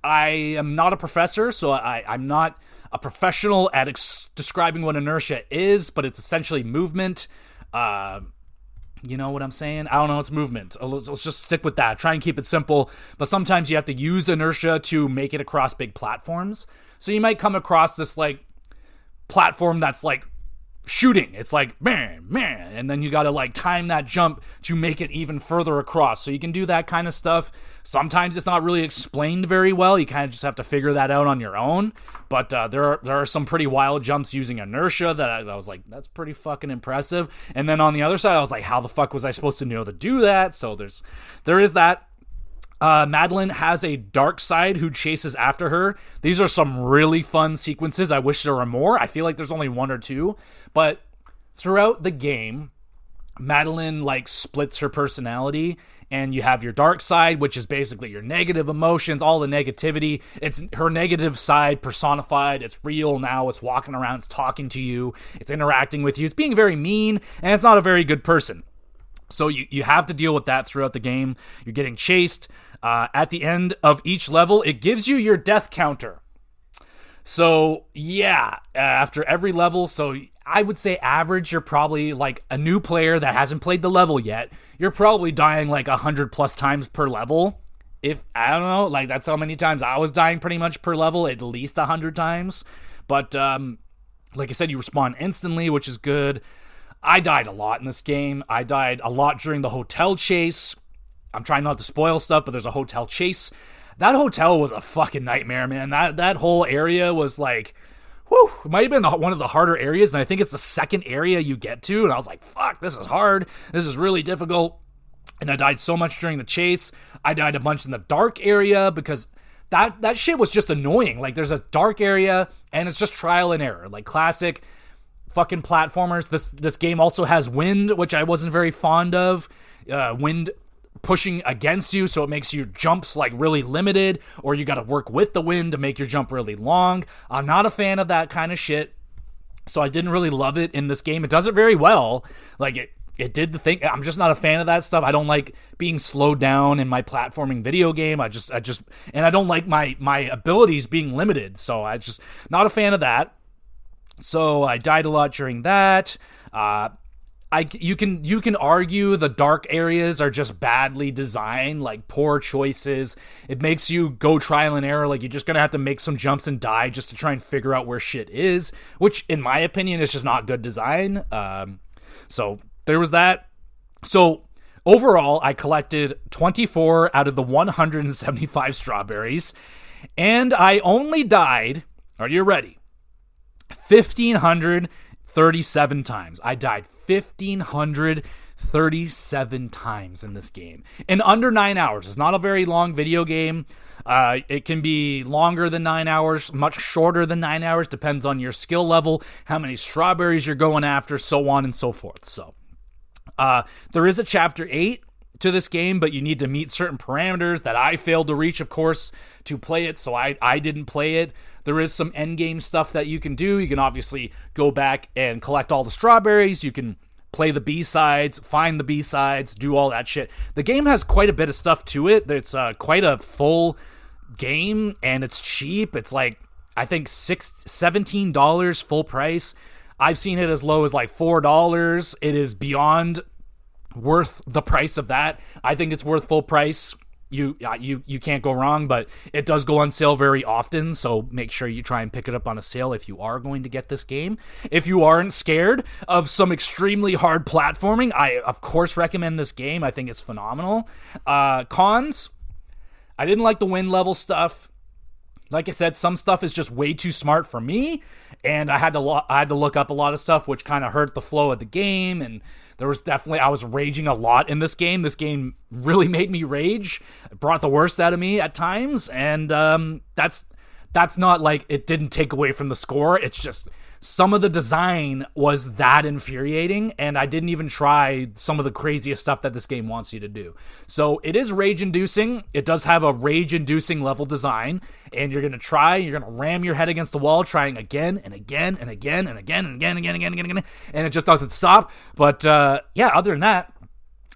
I am not a professor, so I'm not a professional at describing what inertia is, but it's essentially movement. You know what I'm saying? I don't know, it's movement. Let's just stick with that. Try and keep it simple. But sometimes you have to use inertia to make it across big platforms. So you might come across this platform that's shooting. It's man, and then you gotta time that jump to make it even further across. So you can do that kind of stuff. Sometimes it's not really explained very well. You kind of just have to figure that out on your own. But there are some pretty wild jumps using inertia that I was like, that's pretty fucking impressive. And then on the other side, I was like, how the fuck was I supposed to know to do that? So there is that. Madeline has a dark side who chases after her. These are some really fun sequences. I wish there were more. I feel like there's only 1 or 2, but throughout the game, Madeline splits her personality, and you have your dark side, which is basically your negative emotions, all the negativity. It's her negative side personified. It's real now. It's walking around. It's talking to you. It's interacting with you. It's being very mean, and it's not a very good person. So you have to deal with that throughout the game. You're getting chased. At the end of each level, it gives you your death counter. So yeah, after every level, so I would say average, you're probably a new player that hasn't played the level yet. You're probably dying 100 plus times per level. If, I don't know, that's how many times I was dying pretty much per level, at least 100 times. But like I said, you respawn instantly, which is good. I died a lot in this game. I died a lot during the hotel chase. I'm trying not to spoil stuff, but there's a hotel chase. That hotel was a fucking nightmare, man. That whole area was it might have been one of the harder areas, and I think it's the second area you get to, and I was like, fuck, this is hard. This is really difficult. And I died so much during the chase. I died a bunch in the dark area because that shit was just annoying. There's a dark area, and it's just trial and error. Classic fucking platformers. This game also has wind, which I wasn't very fond of. Wind pushing against you, so it makes your jumps really limited, or you gotta work with the wind to make your jump really long. I'm not a fan of that kind of shit, so I didn't really love it in this game. It does it very well. It did the thing. I'm just not a fan of that stuff. I don't like being slowed down in my platforming video game. I just and I don't like my abilities being limited, so I just not a fan of that. So I died a lot during that. You can argue the dark areas are just badly designed, poor choices. It makes you go trial and error. You're just gonna have to make some jumps and die just to try and figure out where shit is, which in my opinion is just not good design. So there was that. So overall, I collected 24 out of the 175 strawberries, and I only died, are you ready? 1,537 times. I died 1,537 times in this game in under 9 hours. It's not a very long video game. It can be longer than 9 hours, much shorter than 9 hours, depends on your skill level, how many strawberries you're going after, so on and so forth. So there is a chapter 8 to this game, but you need to meet certain parameters that I failed to reach, of course, to play it, so I didn't play it. There is some endgame stuff that you can do. You can obviously go back and collect all the strawberries. You can play the B-sides, find the B-sides, do all that shit. The game has quite a bit of stuff to it. It's quite a full game and it's cheap. It's like, I think $17 full price. I've seen it as low as like $4. It is beyond worth the price of that. I think it's worth full price. You can't go wrong, but it does go on sale very often, so make sure you try and pick it up on a sale if you are going to get this game. If you aren't scared of some extremely hard platforming, I of course recommend this game. I think it's phenomenal. Cons, I didn't like the wind level stuff. Like I said, some stuff is just way too smart for me, and I had to look up a lot of stuff, which kind of hurt the flow of the game. And there was definitely, I was raging a lot in this game. This game really made me rage. It brought the worst out of me at times, and that's not like it didn't take away from the score. It's just some of the design was that infuriating, and I didn't even try some of the craziest stuff that this game wants you to do. So it is rage-inducing. It does have a rage-inducing level design, and you're going to ram your head against the wall, trying again and again and again and again and again and again and again and again, and it just doesn't stop. But yeah, other than that,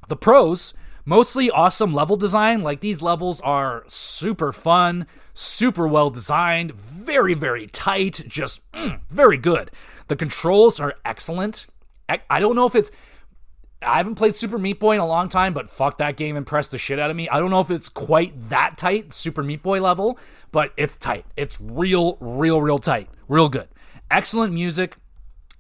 the pros, mostly awesome level design. Like, these levels are super fun, super well designed, very, very tight, just very good. The controls are excellent. I don't know if it's... I haven't played Super Meat Boy in a long time, but fuck, that game impressed the shit out of me. I don't know if it's quite that tight, Super Meat Boy level, but it's tight. It's real tight. Real good. Excellent music,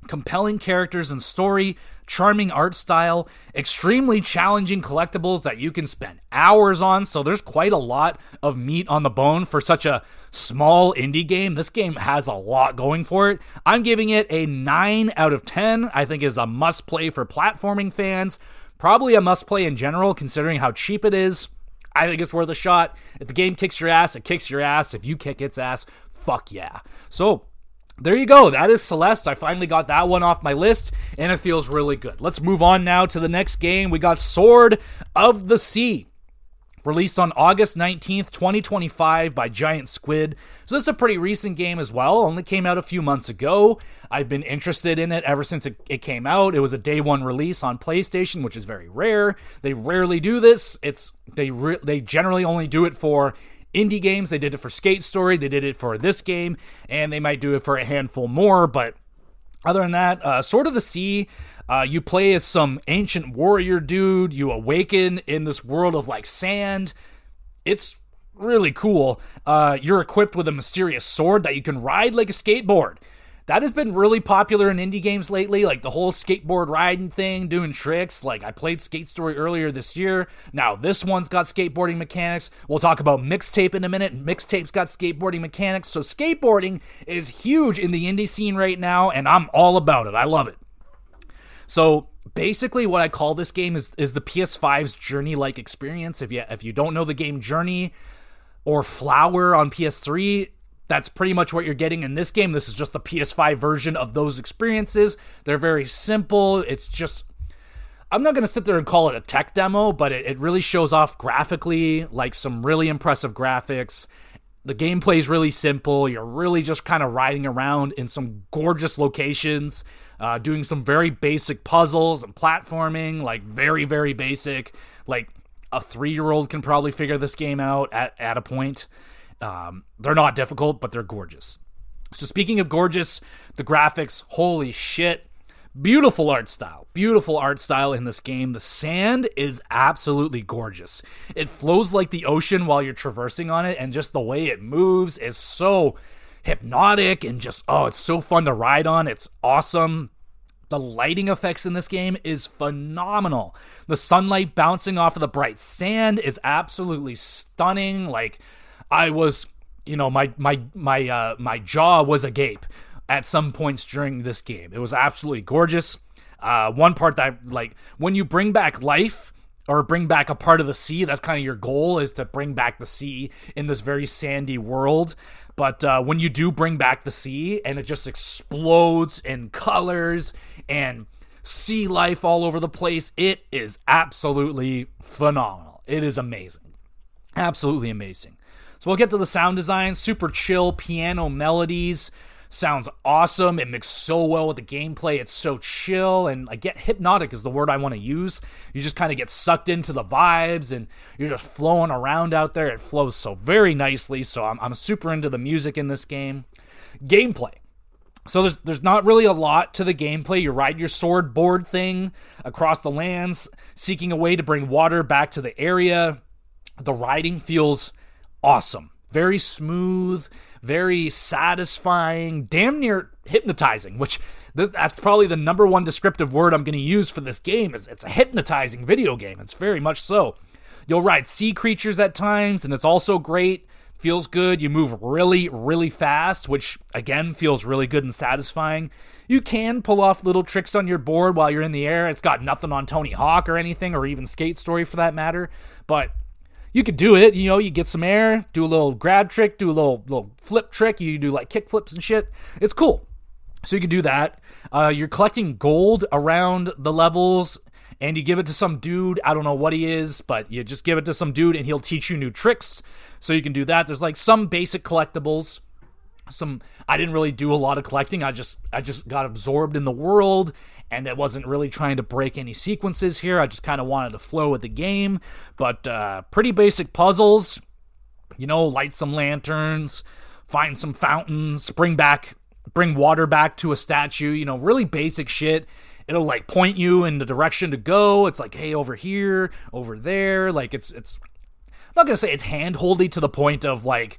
compelling characters and story, charming art style, extremely challenging collectibles that you can spend hours on, so there's quite a lot of meat on the bone for such a small indie game. This game has a lot going for it. I'm giving it a 9 out of 10. I think it's a must-play for platforming fans. Probably a must-play in general, considering how cheap it is. I think it's worth a shot. If the game kicks your ass, it kicks your ass. If you kick its ass, fuck yeah. So, there you go. That is Celeste. I finally got that one off my list, and it feels really good. Let's move on now to the next game. We got Sword of the Sea, released on August 19th, 2025 by Giant Squid. So this is a pretty recent game as well. Only came out a few months ago. I've been interested in it ever since it came out. It was a day one release on PlayStation, which is very rare. They rarely do this. They generally only do it for indie games. They did it for Skate Story, they did it for this game, and they might do it for a handful more. But other than that, Sword of the Sea, you play as some ancient warrior dude. You awaken in this world of like sand. It's really cool. You're equipped with a mysterious sword that you can ride like a skateboard. That has been really popular in indie games lately, like the whole skateboard riding thing, doing tricks. Like, I played Skate Story earlier this year. Now, this one's got skateboarding mechanics. We'll talk about Mixtape in a minute. Mixtape's got skateboarding mechanics. So skateboarding is huge in the indie scene right now, and I'm all about it. I love it. So, basically, what I call this game is the PS5's Journey-like experience. If you don't know the game Journey or Flower on PS3, that's pretty much what you're getting in this game. This is just the PS5 version of those experiences. They're very simple. It's just... I'm not going to sit there and call it a tech demo, but it really shows off graphically, like some really impressive graphics. The gameplay is really simple. You're really just kind of riding around in some gorgeous locations, doing some very basic puzzles and platforming, like very, very basic. Like, a 3-year-old can probably figure this game out at a point. They're not difficult, but they're gorgeous. So speaking of gorgeous, the graphics, holy shit. Beautiful art style in this game. The sand is absolutely gorgeous. It flows like the ocean while you're traversing on it, and just the way it moves is so hypnotic and just, it's so fun to ride on. It's awesome. The lighting effects in this game is phenomenal. The sunlight bouncing off of the bright sand is absolutely stunning. Like, I was, my jaw was agape at some points during this game. It was absolutely gorgeous. One part that, like, when you bring back life or bring back a part of the sea, that's kind of your goal, is to bring back the sea in this very sandy world. But when you do bring back the sea and it just explodes in colors and sea life all over the place, it is absolutely phenomenal. It is amazing. Absolutely amazing. So we'll get to the sound design. Super chill piano melodies, sounds awesome. It mixes so well with the gameplay. It's so chill, and I get hypnotic is the word I want to use. You just kind of get sucked into the vibes, and you're just flowing around out there. It flows so very nicely, so I'm super into the music in this game. Gameplay. So there's not really a lot to the gameplay. You ride your sword board thing across the lands, seeking a way to bring water back to the area. The riding feels awesome. Very smooth, very satisfying, damn near hypnotizing, which that's probably the number one descriptive word I'm going to use for this game. Is it's a hypnotizing video game. It's very much so. You'll ride sea creatures at times, and it's also great. Feels good. You move really, really fast, which, again, feels really good and satisfying. You can pull off little tricks on your board while you're in the air. It's got nothing on Tony Hawk or anything, or even Skate Story for that matter. But you could do it. You get some air, do a little grab trick, do a little flip trick. You do, like, kick flips and shit. It's cool. So you can do that. You're collecting gold around the levels, and you give it to some dude. I don't know what he is, but you just give it to some dude and he'll teach you new tricks. So you can do that. There's like some basic collectibles. I didn't really do a lot of collecting. I just got absorbed in the world, and it wasn't really trying to break any sequences here. I just kind of wanted to flow with the game. But pretty basic puzzles. Light some lanterns, find some fountains, bring water back to a statue. Really basic shit. It'll like point you in the direction to go. It's like, hey, over here, over there. Like it's I'm not gonna say it's hand-holdy to the point of like,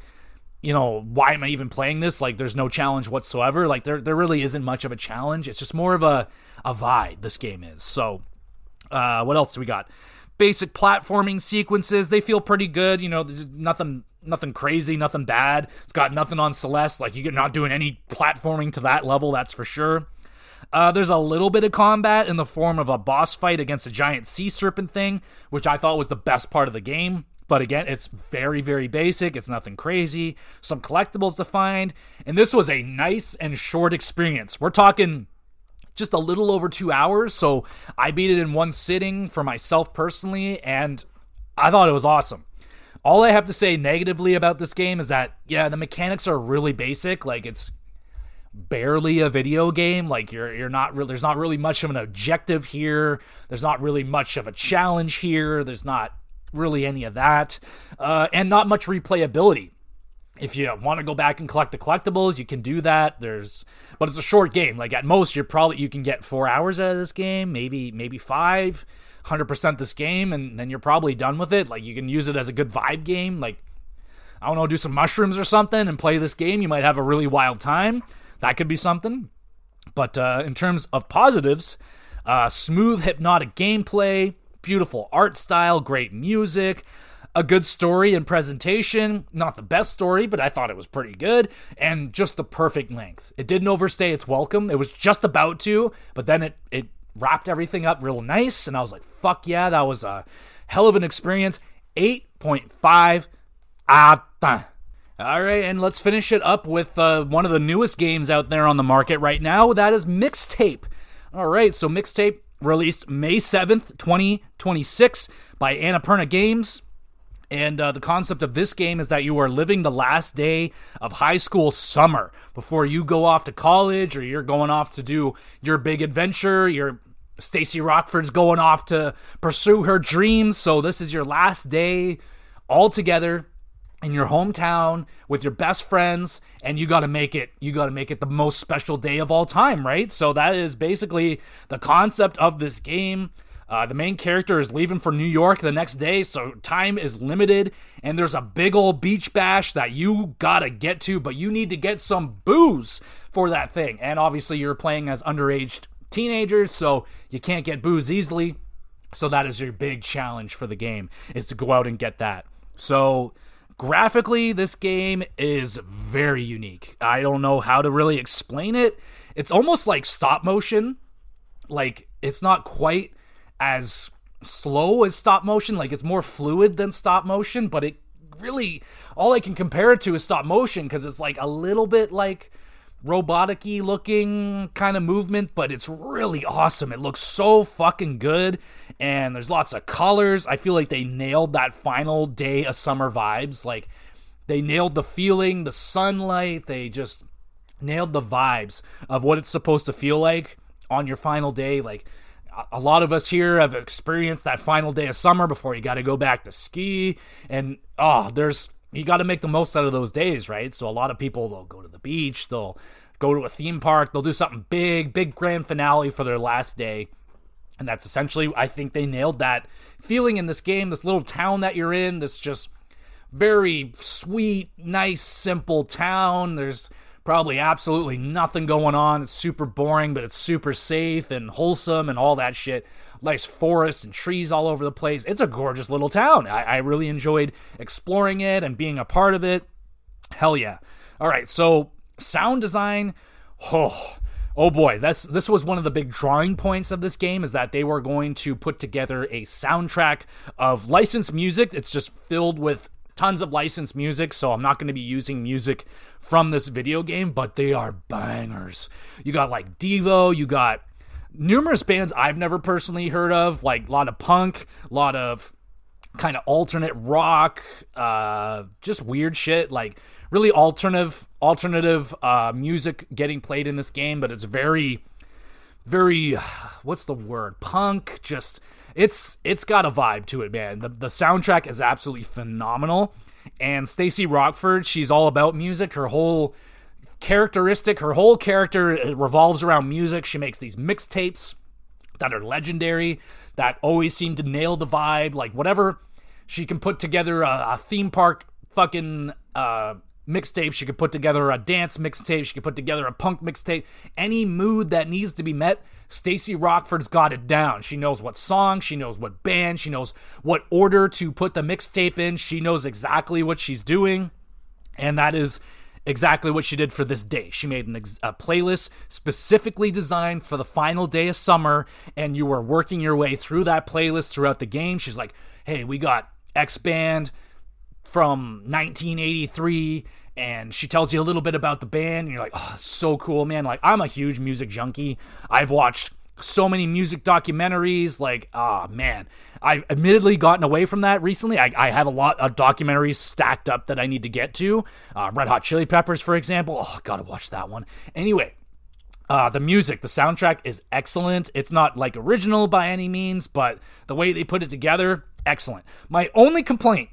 why am I even playing this? Like there's no challenge whatsoever. Like there really isn't much of a challenge. It's just more of a vibe, this game is. So what else do we got? Basic platforming sequences. They feel pretty good. Nothing crazy, nothing bad. It's got nothing on Celeste. Like you're not doing any platforming to that level, that's for sure. There's a little bit of combat in the form of a boss fight against a giant sea serpent thing, which I thought was the best part of the game. But again, it's very, very basic. It's nothing crazy. Some collectibles to find. And this was a nice and short experience. We're talking just a little over 2 hours. So I beat it in one sitting for myself personally, and I thought it was awesome. All I have to say negatively about this game is that, yeah, the mechanics are really basic. Like it's barely a video game. Like you're not really, there's not really much of an objective here. There's not really much of a challenge here. There's not really any of that, and not much replayability. If you want to go back and collect the collectibles, you can do that. But it's a short game. Like at most, you can get 4 hours out of this game, maybe 5, 100% this game, and then you're probably done with it. Like you can use it as a good vibe game. Like I don't know, do some mushrooms or something and play this game. You might have a really wild time. That could be something. But in terms of positives, smooth, hypnotic gameplay, beautiful art style, great music, a good story and presentation. Not the best story, but I thought it was pretty good. And just the perfect length. It didn't overstay its welcome. It was just about to, but then it wrapped everything up real nice. And I was like, fuck yeah, that was a hell of an experience. 8.5 out of 10. All right, and let's finish it up with one of the newest games out there on the market right now. That is Mixtape. All right, so Mixtape released May 7th, 2026 by Annapurna Games. And the concept of this game is that you are living the last day of high school summer before you go off to college, or you're going off to do your big adventure. Stacey Rockford's going off to pursue her dreams. So this is your last day all together in your hometown with your best friends, and you got to make it the most special day of all time, right? So that is basically the concept of this game. The main character is leaving for New York the next day, so time is limited, and there's a big old beach bash that you gotta get to, but you need to get some booze for that thing. And obviously you're playing as underage teenagers, so you can't get booze easily. So that is your big challenge for the game, is to go out and get that. So graphically, this game is very unique. I don't know how to really explain it. It's almost like stop motion. Like, it's not quite as slow as stop motion. Like, it's more fluid than stop motion, but it really, all I can compare it to is stop motion, because it's like a little bit like robotic-y looking kind of movement, but it's really awesome. It looks so fucking good, and there's lots of colors. I feel like they nailed that final day of summer vibes. Like, they nailed the feeling, the sunlight. They just nailed the vibes of what it's supposed to feel like on your final day. Like, a lot of us here have experienced that final day of summer before you got to go back to ski, and you got to make the most out of those days, right? So a lot of people, they'll go to the beach, they'll go to a theme park, they'll do something big grand finale for their last day. And that's essentially, I think they nailed that feeling in this game, this little town that you're in, this just very sweet, nice, simple town. There's probably absolutely nothing going on. It's super boring, but it's super safe and wholesome and all that shit. Nice forests and trees all over the place. It's a gorgeous little town. I really enjoyed exploring it and being a part of it. Hell yeah. All right, so sound design. Oh boy, this was one of the big drawing points of this game, is that they were going to put together a soundtrack of licensed music. It's just filled with tons of licensed music, so I'm not going to be using music from this video game, but they are bangers. You got like Devo, you got numerous bands I've never personally heard of, like a lot of punk, a lot of kind of alternate rock, just weird shit, like really alternative music getting played in this game, but it's very, what's the word? Punk. Just it's got a vibe to it, man. The soundtrack is absolutely phenomenal, and Stacey Rockford, she's all about music. Her whole character revolves around music. She makes these mixtapes that are legendary, that always seem to nail the vibe. Like, whatever, she can put together a theme park fucking mixtape, she could put together a dance mixtape, she could put together a punk mixtape. Any mood that needs to be met, Stacey Rockford's got it down. She knows what song, she knows what band, she knows what order to put the mixtape in. She knows exactly what she's doing, and that is exactly what she did for this day. She made a playlist specifically designed for the final day of summer, and you were working your way through that playlist throughout the game. She's like, hey, we got X band from 1983, and she tells you a little bit about the band, and you're like, oh, so cool, man. Like, I'm a huge music junkie. I've watched so many music documentaries. Like, man, I've admittedly gotten away from that recently. I have a lot of documentaries stacked up that I need to get to. Red Hot Chili Peppers, for example. Oh, gotta watch that one. Anyway, the music, the soundtrack is excellent. It's not like original by any means, but the way they put it together, excellent. My only complaint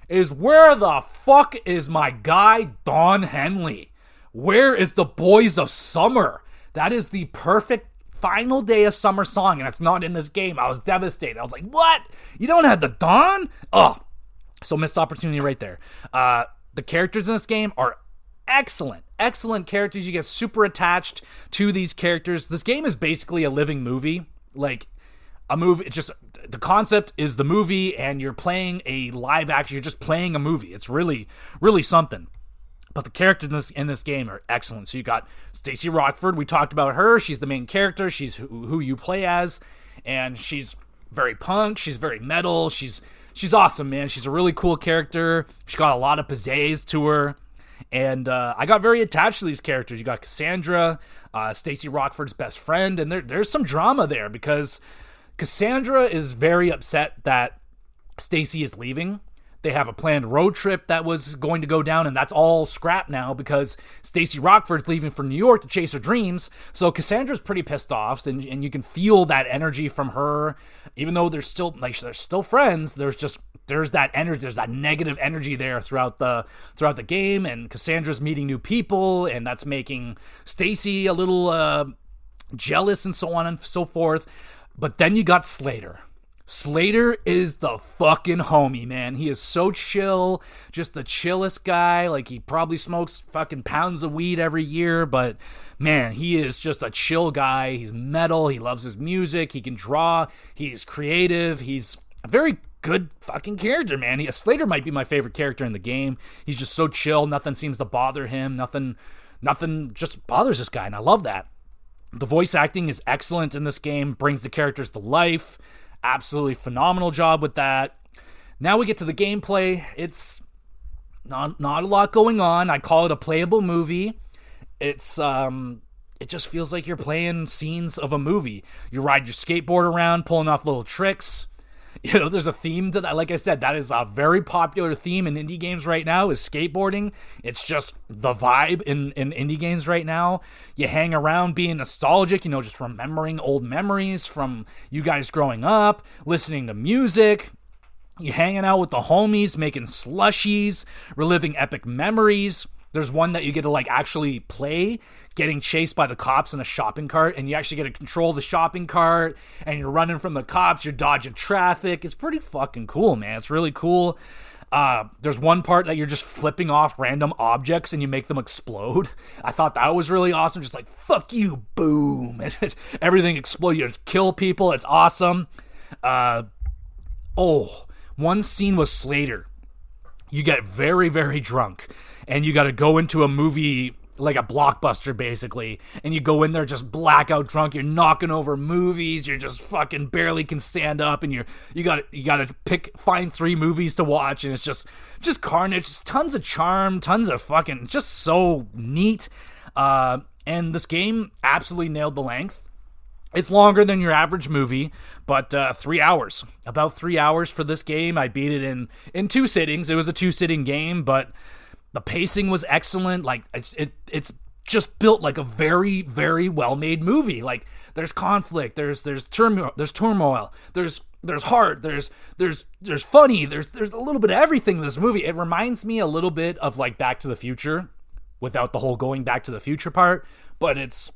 is, where the fuck is my guy Don Henley? Where is the Boys of Summer? That is the perfect final day of summer song, and it's not in this game. I was devastated. I was like, what? You don't have the Don? Oh, so missed opportunity right there. The characters in this game are excellent. Excellent characters. You get super attached to these characters. This game is basically a living movie. Like, a movie, it's just, the concept is the movie, and you're playing a live action, you're just playing a movie. It's really, really something. But the characters in this game are excellent. So you got Stacey Rockford, we talked about her, she's the main character, she's who you play as, and she's very punk, she's very metal, she's awesome, man. She's a really cool character, she's got a lot of pizzazz to her, and I got very attached to these characters. You got Cassandra, Stacey Rockford's best friend, and there's some drama there, because Cassandra is very upset that Stacey is leaving. They have a planned road trip that was going to go down, and that's all scrapped now because Stacey Rockford's leaving for New York to chase her dreams. So Cassandra's pretty pissed off, and you can feel that energy from her. Even though they're still friends, there's that energy, there's that negative energy there throughout the game, and Cassandra's meeting new people, and that's making Stacey a little jealous and so on and so forth. But then you got Slater. Slater is the fucking homie, man. He is so chill, just the chillest guy. Like, he probably smokes fucking pounds of weed every year, but man, he is just a chill guy. He's metal, he loves his music, he can draw, he's creative, he's a very good fucking character, man. Slater might be my favorite character in the game. He's just so chill, nothing seems to bother him, nothing just bothers this guy, and I love that. The voice acting is excellent in this game, brings the characters to life. Absolutely phenomenal job with that. Now we get to the gameplay. It's not a lot going on. I call it a playable movie. It's it just feels like you're playing scenes of a movie. You ride your skateboard around, pulling off little tricks. There's a theme to that. Like I said, that is a very popular theme in indie games right now, is skateboarding. It's just the vibe in indie games right now. You hang around being nostalgic, just remembering old memories from you guys growing up, listening to music. You hanging out with the homies, making slushies, reliving epic memories. There's one that you get to actually play, getting chased by the cops in a shopping cart, and you actually get to control the shopping cart, and you're running from the cops, you're dodging traffic. It's pretty fucking cool, man. It's really cool. There's one part that you're just flipping off random objects and you make them explode. I thought that was really awesome. Just fuck you, boom. And everything explodes. You just kill people. It's awesome. One scene was Slater. You get very, very drunk, and you got to go into a movie, like a blockbuster basically, and you go in there just blackout drunk. You're knocking over movies. You're just fucking barely can stand up, and you got to find 3 movies to watch, and it's just carnage. Just tons of charm, tons of fucking, just so neat. And this game absolutely nailed the length. It's longer than your average movie, but 3 hours. About 3 hours for this game. I beat it in 2 sittings. It was a 2-sitting game, but the pacing was excellent. It's just built like a very, very well-made movie. There's conflict, there's turmoil, there's heart, there's funny, there's a little bit of everything in this movie. It reminds me a little bit of Back to the Future, without the whole going Back to the Future part, but it's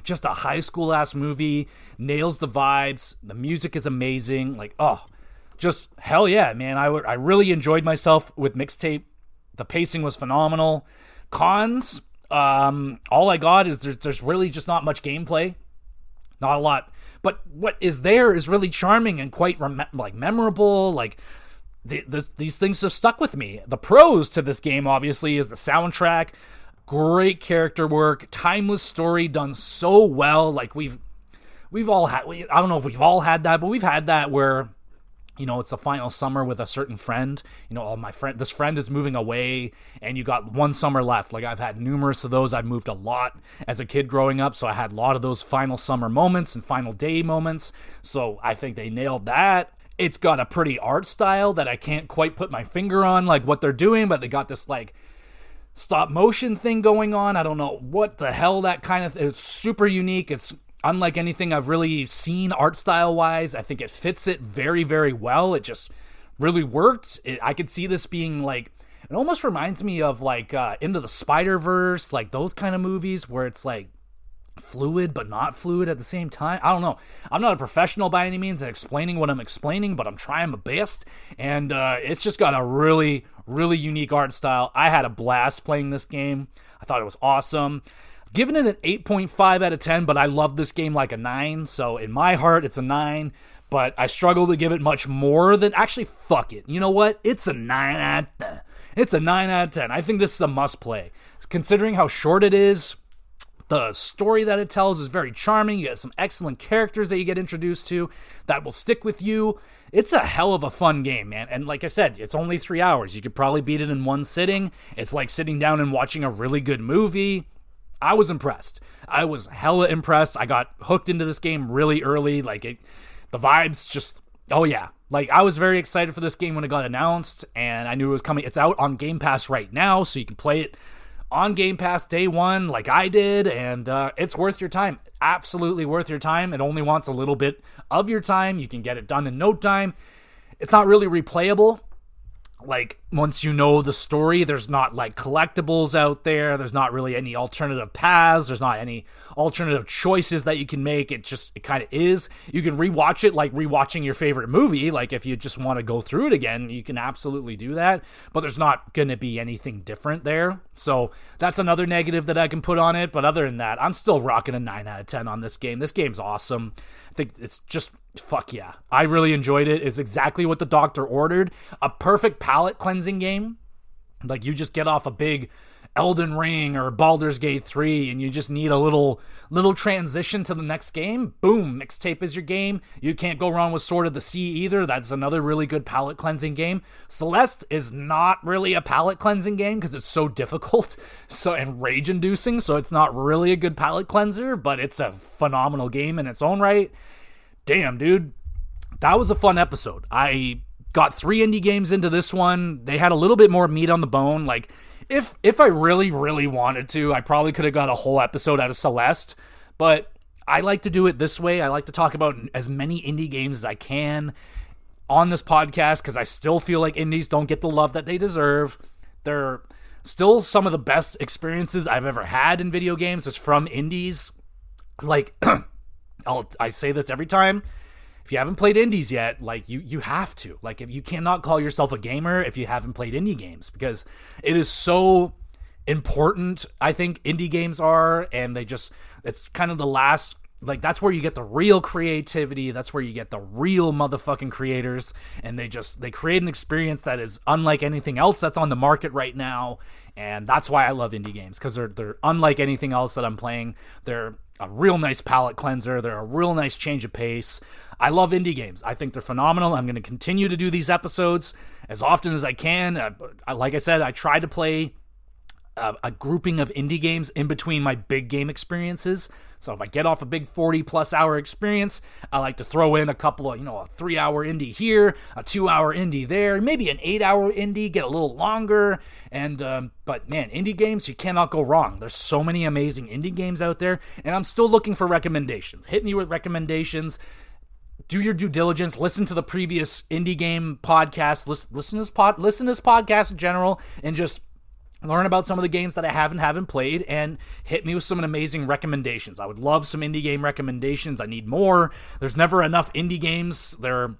just a high school ass movie. Nails the vibes. The music is amazing. Just hell yeah, man. I really enjoyed myself with Mixtape. The pacing was phenomenal. Cons, all I got is there's really just not much gameplay. Not a lot. But what is there is really charming and quite memorable. These things have stuck with me. The pros to this game, obviously, is the soundtrack. Great character work, timeless story done so well. We've all had, I don't know if we've all had that, but we've had that where, it's the final summer with a certain friend. This friend is moving away, and you got one summer left. I've had numerous of those. I've moved a lot as a kid growing up, so I had a lot of those final summer moments and final day moments. So I think they nailed that. It's got a pretty art style that I can't quite put my finger on, what they're doing, but they got this stop motion thing going on. I don't know what the hell that kind of, it's super unique. It's unlike anything I've really seen art style wise. I think it fits it very, very well. It just really worked. I could see this being it almost reminds me of Into the Spider-Verse, those kind of movies where it's fluid but not fluid at the same time. I don't know. I'm not a professional by any means at explaining what I'm explaining, but I'm trying my best, and it's just got a really, really unique art style. I had a blast playing this game. I thought it was awesome. Giving it an 8.5 out of 10, but I love this game like a 9, so in my heart it's a 9, but I struggle to give it much more than, actually, fuck it. You know what? It's a 9 out of 10. It's a 9 out of 10. I think this is a must play. Considering how short it is, the story that it tells is very charming. You get some excellent characters that you get introduced to that will stick with you. It's a hell of a fun game, man. And like I said, it's only 3 hours. You could probably beat it in one sitting. It's like sitting down and watching a really good movie. I was impressed. I was hella impressed. I got hooked into this game really early. The vibes just, oh yeah. I was very excited for this game when it got announced, and I knew it was coming. It's out on Game Pass right now, so you can play it on Game Pass day one like I did, and it's worth your time. Absolutely worth your time. It only wants a little bit of your time. You can get it done in no time. It's not really replayable. Once you know the story, there's not collectibles out there. There's not really any alternative paths. There's not any alternative choices that you can make. It kind of is. You can rewatch it like rewatching your favorite movie. If you just want to go through it again, you can absolutely do that. But there's not going to be anything different there. So that's another negative that I can put on it. But other than that, I'm still rocking a 9 out of 10 on this game. This game's awesome. I think it's just, fuck yeah. I really enjoyed it. It's exactly what the doctor ordered. A perfect palate cleansing game. You just get off a big Elden Ring or Baldur's Gate 3 and you just need a little transition to the next game. Boom, Mixtape is your game. You can't go wrong with Sword of the Sea either. That's another really good palate cleansing game. Celeste is not really a palate cleansing game because it's so difficult and rage inducing, so it's not really a good palate cleanser, but it's a phenomenal game in its own right. Damn, dude. that was a fun episode. I got 3 indie games into this one. They had a little bit more meat on the bone. Like, if I really, really wanted to, I probably could have got a whole episode out of Celeste, but I like to do it this way. I like to talk about as many indie games as I can on this podcast, because I still feel like indies don't get the love that they deserve. They're still some of the best experiences I've ever had in video games is from indies. Like, I say this every time. If you haven't played indies yet, like, you have to. Like, if you cannot call yourself a gamer if you haven't played indie games, because it is so important, I think, indie games are, and it's kind of the last, like, that's where you get the real creativity, that's where you get the real motherfucking creators, and they create an experience that is unlike anything else that's on the market right now, and that's why I love indie games, because they're unlike anything else that I'm playing. They're a real nice palate cleanser, they're a real nice change of pace. I love indie games. I think they're phenomenal. I'm going to continue to do these episodes as often as I can. Like I said, I try to play a grouping of indie games in between my big game experiences. So if I get off a big 40-plus hour experience, I like to throw in a couple of, a 3-hour indie here, a 2-hour indie there, maybe an 8-hour indie, get a little longer. And but man, indie games, you cannot go wrong. There's so many amazing indie games out there, and I'm still looking for recommendations. Hit me with recommendations. Do your due diligence. Listen to the previous indie game podcast. Listen to this podcast in general, and just learn about some of the games that I haven't played, and hit me with some amazing recommendations. I would love some indie game recommendations. I need more. There's never enough indie games. They're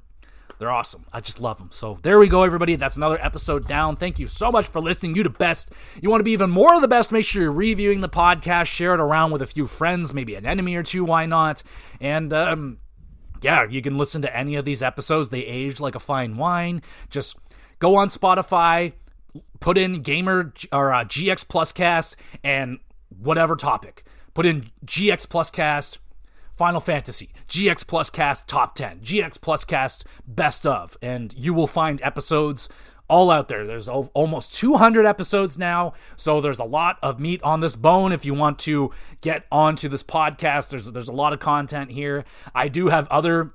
awesome. I just love them. So there we go, everybody. That's another episode down. Thank you so much for listening. You the best. You want to be even more of the best, make sure you're reviewing the podcast. Share it around with a few friends, maybe an enemy or two. Why not? And yeah, you can listen to any of these episodes. They age like a fine wine. Just go on Spotify, put in Gamer or GX Plus Cast, and whatever topic. Put in GX Plus Cast, Final Fantasy, GX Plus Cast Top 10, GX Plus Cast Best of, and you will find episodes all out there. There's almost 200 episodes now, so there's a lot of meat on this bone. If you want to get onto this podcast, there's a lot of content here. I do have other,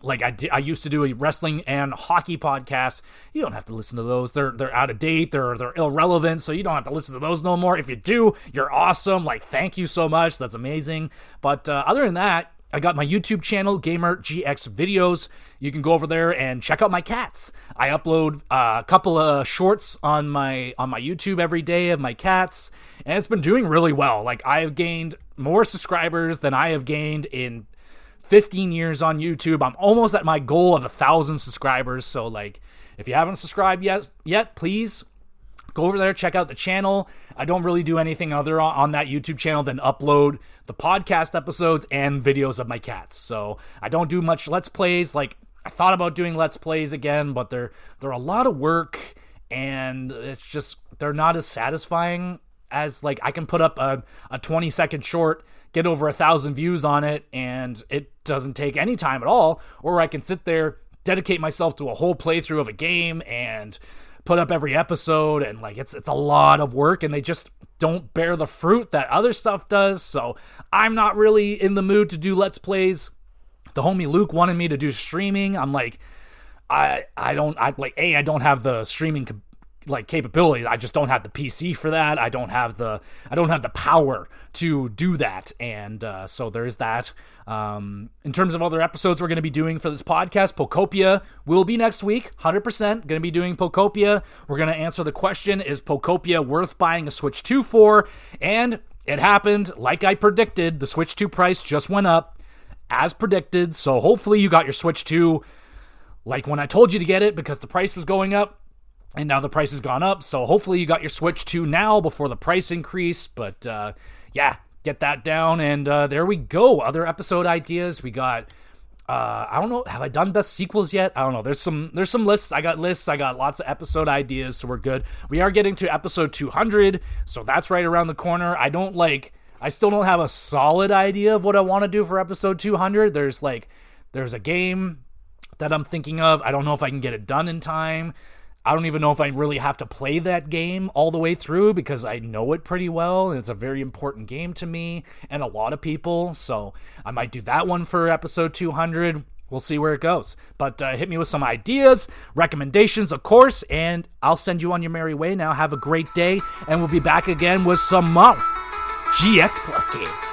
like I used to do a wrestling and hockey podcast. You don't have to listen to those. They're out of date. They're irrelevant, so you don't have to listen to those no more. If you do, you're awesome. Like, thank you so much. That's amazing. But other than that, I got my YouTube channel, GamerGX Videos. You can go over there and check out my cats. I upload a couple of shorts on my YouTube every day of my cats, and it's been doing really well. Like, I have gained more subscribers than I have gained in 15 years on YouTube. I'm almost at my goal of 1,000 subscribers. So, like, if you haven't subscribed yet, please go over there, check out the channel. I don't really do anything other on that YouTube channel than upload the podcast episodes and videos of my cats. So I don't do much Let's Plays. Like, I thought about doing Let's Plays again, but they're a lot of work, and it's just, they're not as satisfying as, like, I can put up a 20-second short, get over 1,000 views on it, and it doesn't take any time at all. Or I can sit there, dedicate myself to a whole playthrough of a game, and put up every episode, and like it's a lot of work, and they just don't bear the fruit that other stuff does. So I'm not really in the mood to do Let's Plays. The homie Luke wanted me to do streaming. I'm like, I don't have the streaming capabilities. I just don't have the PC for that. I don't have the power to do that. And so there's that. In terms of other episodes we're going to be doing for this podcast, Pokopia will be next week. 100% going to be doing Pokopia. We're going to answer the question, is Pokopia worth buying a Switch 2 for? And it happened like I predicted. The Switch 2 price just went up as predicted. So hopefully you got your Switch 2 like when I told you to get it, because the price was going up. And now the price has gone up, so hopefully you got your Switch 2 now before the price increase. But yeah, get that down, and there we go. Other episode ideas. We got, I don't know, have I done best sequels yet? I don't know. There's some lists. I got lots of episode ideas, so we're good. We are getting to episode 200, so that's right around the corner. I still don't have a solid idea of what I want to do for episode 200. There's a game that I'm thinking of. I don't know if I can get it done in time. I don't even know if I really have to play that game all the way through, because I know it pretty well, and it's a very important game to me and a lot of people, so I might do that one for episode 200. We'll see where it goes. But hit me with some ideas, recommendations, of course, and I'll send you on your merry way now. Have a great day, and we'll be back again with some more GX Plus games.